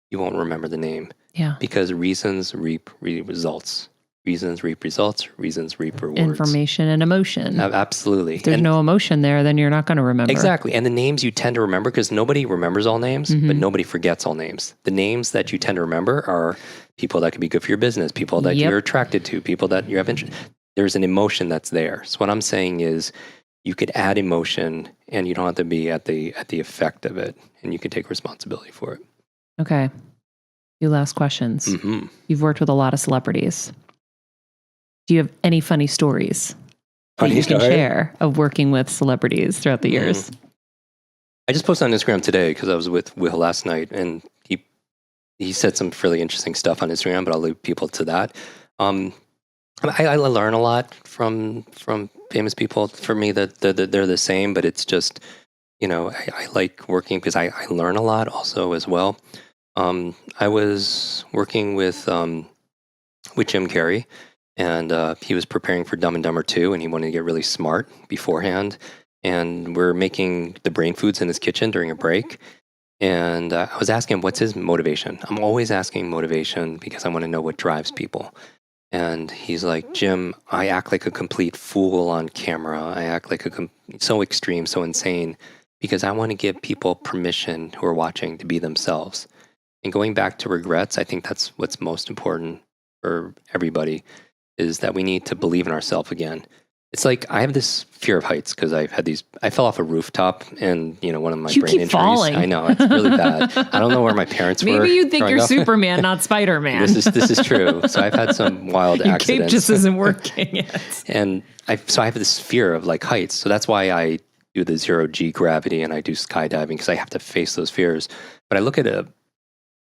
you won't remember the name. Yeah. Because reasons reap results. Reasons reap results. Reasons reap rewards. Information and emotion. Absolutely. If there's no emotion there, then you're not going to remember. Exactly. And the names you tend to remember, because nobody remembers all names, but nobody forgets all names. The names that you tend to remember are people that could be good for your business, people that you're attracted to, people that you have interest. There's an emotion that's there. So what I'm saying is you could add emotion and you don't have to be at the effect of it, and you can take responsibility for it. Okay. Few last questions. You've worked with a lot of celebrities. Do you have any funny stories that you can share of working with celebrities throughout the years? I just posted on Instagram today because I was with Will last night, and he said some really interesting stuff on Instagram, but I'll leave people to that. I learn a lot from famous people. For me, that they're the same, but it's just, I like working because I learn a lot also as well. I was working with Jim Carrey, and he was preparing for Dumb and Dumber 2, and he wanted to get really smart beforehand. And we're making the brain foods in his kitchen during a break. And I was asking him, what's his motivation? I'm always asking motivation because I want to know what drives people. And he's like, Jim, I act like a complete fool on camera. I act like so extreme, so insane, because I want to give people permission who are watching to be themselves. And going back to regrets, I think that's what's most important for everybody, is that we need to believe in ourselves again. It's like I have this fear of heights because I fell off a rooftop, and one of my brain injuries. Falling. I know, it's really bad. I don't know where my parents were. Maybe you think you're up. Superman, not Spider-Man. This is true. So I've had some wild Your accidents. cape just isn't working yet. And I have this fear of like heights. So that's why I do the 0G gravity and I do skydiving, because I have to face those fears. But I look at a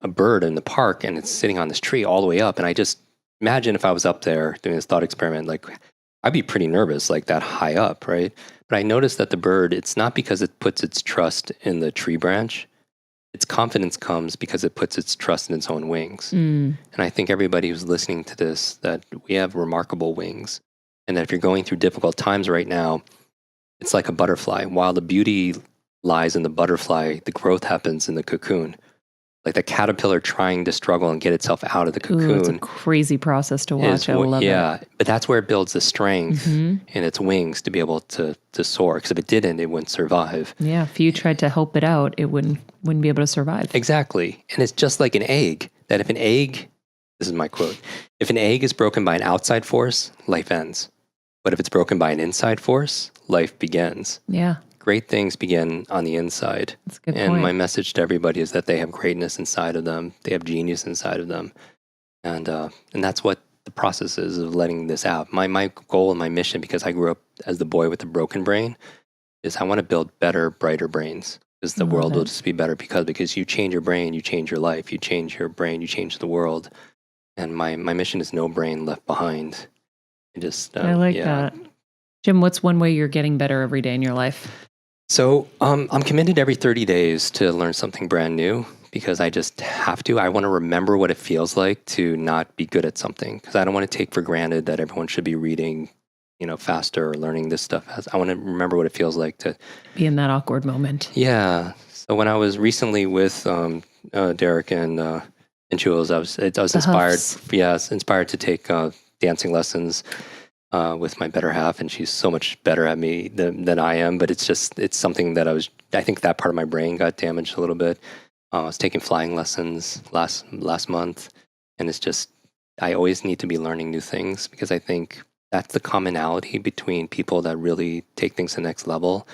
bird in the park and it's sitting on this tree all the way up, and I just imagine if I was up there doing this thought experiment, like I'd be pretty nervous like that high up, right? But I noticed that the bird, it's not because it puts its trust in the tree branch. Its confidence comes because it puts its trust in its own wings. And I think everybody who's listening to this, that we have remarkable wings. And that if you're going through difficult times right now, it's like a butterfly. While the beauty lies in the butterfly, the growth happens in the cocoon. Like the caterpillar trying to struggle and get itself out of the cocoon. Ooh, it's a crazy process to watch. I love it. Yeah, but that's where it builds the strength in its wings to be able to soar. Because if it didn't, it wouldn't survive. Yeah, if you tried to help it out, it wouldn't be able to survive. Exactly. And it's just like an egg, that if an egg, this is my quote, if an egg is broken by an outside force, life ends. But if it's broken by an inside force, life begins. Yeah. Great things begin on the inside. That's a good and point. my message to everybody is that they have greatness inside of them. They have genius inside of them. And that's what the process is of letting this out. My goal and my mission, because I grew up as the boy with the broken brain, is I want to build better, brighter brains. Because the world will just be better because you change your brain, you change your life. You change your brain, you change the world. And my mission is no brain left behind. I like that. Jim, what's one way you're getting better every day in your life? So I'm committed every 30 days to learn something brand new because I just have to. I want to remember what it feels like to not be good at something because I don't want to take for granted that everyone should be reading, faster or learning this stuff. I want to remember what it feels like to be in that awkward moment. Yeah. So when I was recently with Derek and Jules, I was inspired. Yes, inspired to take dancing lessons with my better half, and she's so much better at me than I am. But it's something that I think that part of my brain got damaged a little bit. I was taking flying lessons last month, and it's just I always need to be learning new things because I think that's the commonality between people that really take things to the next level.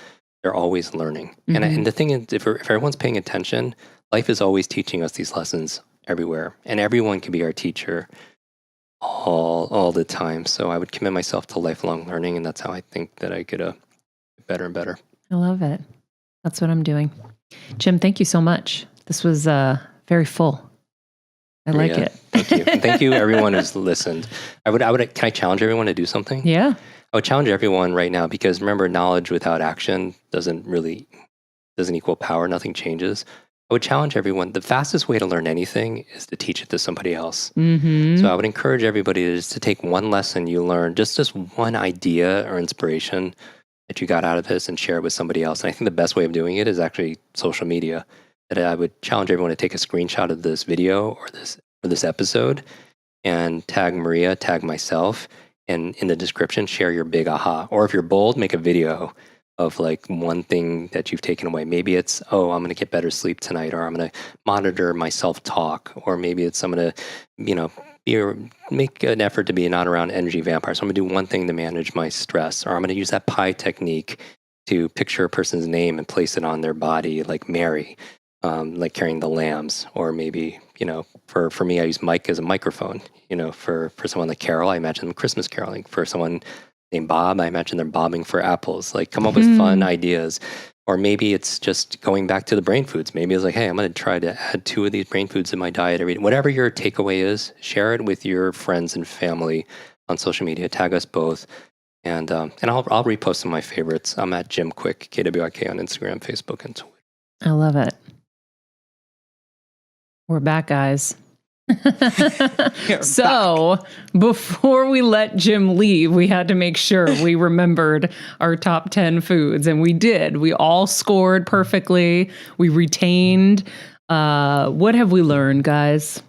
They're always learning, and the thing is, if everyone's paying attention, life is always teaching us these lessons everywhere, and everyone can be our teacher. All the time. So I would commit myself to lifelong learning, and that's how I think that I get better and better. I love it. That's what I'm doing. Jim, thank you so much. This was very full. I like it. Thank you. And thank you everyone who's listened. Can I challenge everyone to do something? Yeah. I would challenge everyone right now because remember, knowledge without action doesn't equal power. Nothing changes. I would challenge everyone. The fastest way to learn anything is to teach it to somebody else. So I would encourage everybody to take one lesson you learned, just one idea or inspiration that you got out of this and share it with somebody else. And I think the best way of doing it is actually social media. That I would challenge everyone to take a screenshot of this video or this episode and tag Maria, tag myself, and in the description, share your big aha. Or if you're bold, make a video of like one thing that you've taken away. Maybe it's, I'm going to get better sleep tonight, or I'm going to monitor my self-talk, or maybe it's I'm going to, make an effort to be not around energy vampires. So I'm going to do one thing to manage my stress, or I'm going to use that pie technique to picture a person's name and place it on their body, like Mary, like carrying the lambs, or maybe, for me, I use Mike as a microphone, for someone like Carol, I imagine them Christmas caroling. For someone named Bob, I imagine they're bobbing for apples. Like come up with fun ideas. Or maybe it's just going back to the brain foods. Maybe it's like, hey, I'm going to try to add 2 of these brain foods in my diet every day. Whatever your takeaway is, share it with your friends and family on social media. Tag us both. And I'll repost some of my favorites. I'm at Jim Kwik, KWIK on Instagram, Facebook, and Twitter. I love it. We're back, guys. So before we let Jim leave, we had to make sure we remembered our top 10 foods, and we did. We all scored perfectly. We retained. What have we learned, guys?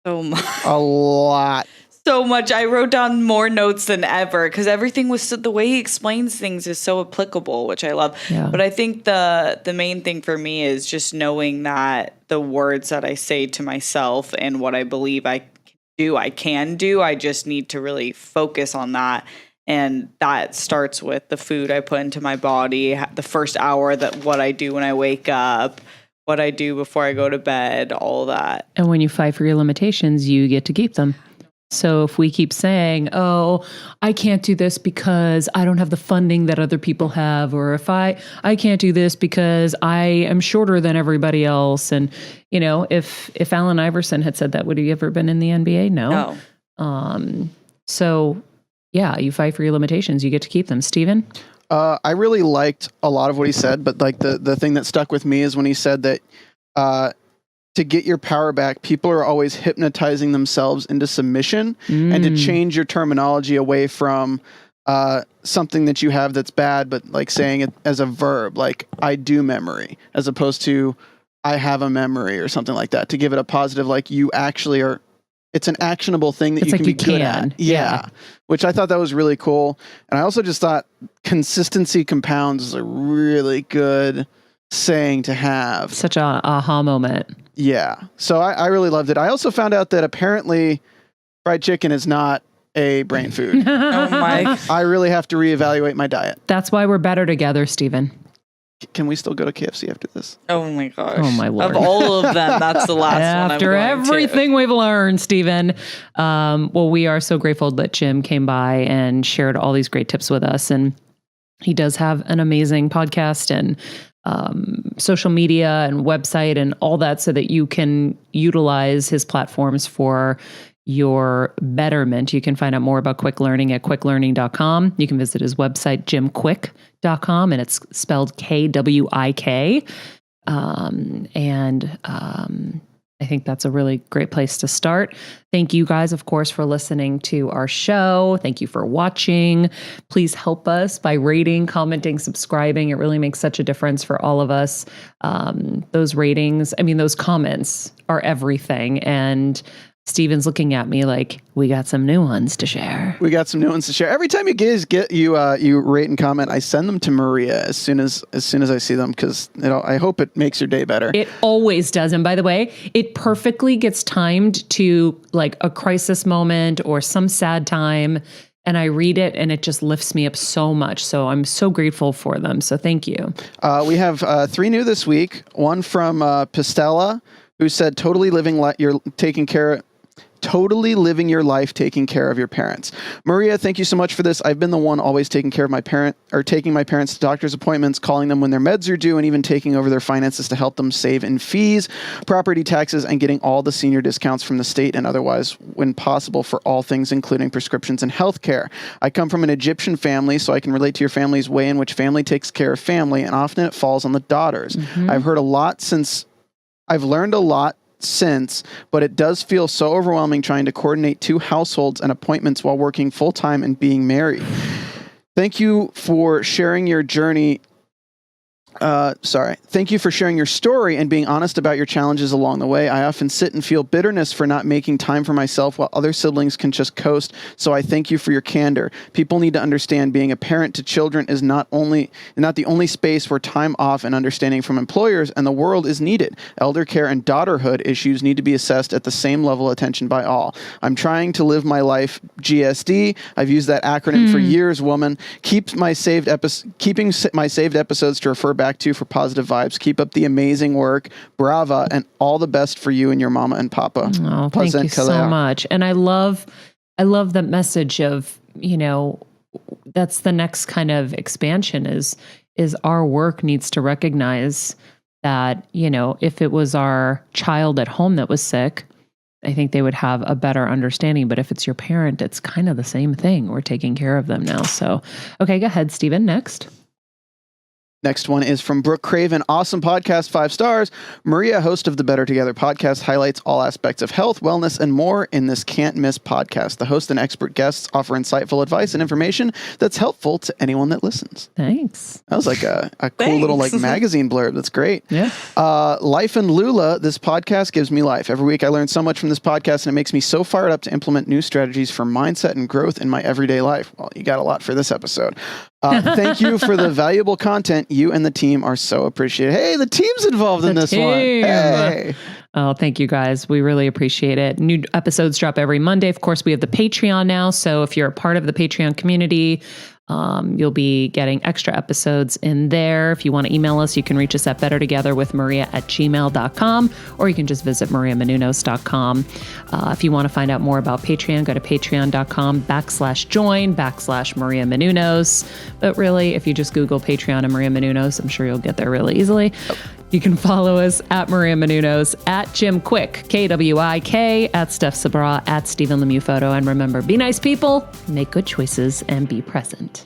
So much. A lot. So much. I wrote down more notes than ever because everything was the way he explains things is so applicable, which I love. Yeah. But I think the main thing for me is just knowing that the words that I say to myself and what I believe I can do. I just need to really focus on that. And that starts with the food I put into my body, the first hour, what I do when I wake up, what I do before I go to bed, all that. And when you fight for your limitations, you get to keep them. So if we keep saying, I can't do this because I don't have the funding that other people have, or if I can't do this because I am shorter than everybody else. And, if Allen Iverson had said that, would he ever been in the NBA? No. No. So yeah, you fight for your limitations. You get to keep them. Steven? I really liked a lot of what he said, but like the thing that stuck with me is when he said that to get your power back, people are always hypnotizing themselves into submission, and to change your terminology away from something that you have that's bad, but like saying it as a verb, like I do memory, as opposed to I have a memory or something like that, to give it a positive, like you actually are. It's an actionable thing that It's you like can be you good can. at. Yeah. Which I thought that was really cool. And I also just thought consistency compounds is a really good saying to have. Such a aha moment. Yeah. So I really loved it. I also found out that apparently fried chicken is not a brain food. Oh my. I really have to reevaluate my diet. That's why we're better together, Steven. Can we still go to KFC after this? Oh my gosh. Oh my Lord. Of all of them, that's the last one. After everything we've learned, Steven. Well, we are so grateful that Jim came by and shared all these great tips with us. And he does have an amazing podcast and social media and website and all that, so that you can utilize his platforms for your betterment. You can find out more about Kwik Learning at kwiklearning.com. You can visit his website, jimkwik.com, and it's spelled KWIK. I think that's a really great place to start. Thank you guys, of course, for listening to our show. Thank you for watching. Please help us by rating, commenting, subscribing. It really makes such a difference for all of us. Those ratings, those comments are everything. And Steven's looking at me like, we got some new ones to share. We got some new ones to share. Every time you guys you rate and comment, I send them to Maria as soon as I see them, because I hope it makes your day better. It always does. And by the way, it perfectly gets timed to like a crisis moment or some sad time. And I read it and it just lifts me up so much. So I'm so grateful for them. So thank you. We have 3 new this week. One from Pistella, who said, totally living your life taking care of your parents. Maria, thank you so much for this. I've been the one always taking care of taking my parents to doctor's appointments, calling them when their meds are due, and even taking over their finances to help them save in fees, property taxes, and getting all the senior discounts from the state and otherwise when possible for all things, including prescriptions and healthcare. I come from an Egyptian family, so I can relate to your family's way in which family takes care of family, and often it falls on the daughters. Mm-hmm. I've learned a lot since, but it does feel so overwhelming trying to coordinate 2 households and appointments while working full-time and being married. Thank you for sharing your journey. Thank you for sharing your story and being honest about your challenges along the way. I often sit and feel bitterness for not making time for myself while other siblings can just coast. So I thank you for your candor. People need to understand being a parent to children is not the only space where time off and understanding from employers and the world is needed. Elder care and daughterhood issues need to be assessed at the same level of attention by all. I'm trying to live my life GSD. I've used that acronym for years, woman. Keeping my saved episodes to refer back to for positive vibes. Keep up the amazing work. Brava, and all the best for you and your mama and papa. Oh, thank you so much. And I love the message of, that's the next kind of expansion is our work needs to recognize that, if it was our child at home that was sick, I think they would have a better understanding. But if it's your parent, it's kind of the same thing. We're taking care of them now. So, okay, go ahead, Steven. Next. Next one is from Brooke Craven. Awesome podcast, 5 stars. Maria, host of the Better Together podcast, highlights all aspects of health, wellness, and more in this can't miss podcast. The host and expert guests offer insightful advice and information that's helpful to anyone that listens. Thanks. That was like a cool little magazine blurb. That's great. Yeah. Life and Lula, this podcast gives me life. Every week I learn so much from this podcast, and it makes me so fired up to implement new strategies for mindset and growth in my everyday life. Well, you got a lot for this episode. Thank you for the valuable content. You and the team are so appreciated. Hey, the team's involved in this one. Hey. Oh, thank you guys. We really appreciate it. New episodes drop every Monday. Of course, we have the Patreon now. So if you're a part of the Patreon community, you'll be getting extra episodes in there. If you want to email us, you can reach us at bettertogetherwithmaria@gmail.com, or you can just visit mariamenounos.com. If you want to find out more about Patreon, go to patreon.com/join/Maria Menounos. But really, if you just Google Patreon and Maria Menounos, I'm sure you'll get there really easily. You can follow us at Maria Menounos, at Jim Kwik, KWIK, at Steph Sabra, at Stephen Lemieux Photo. And remember, be nice people, make good choices, and be present.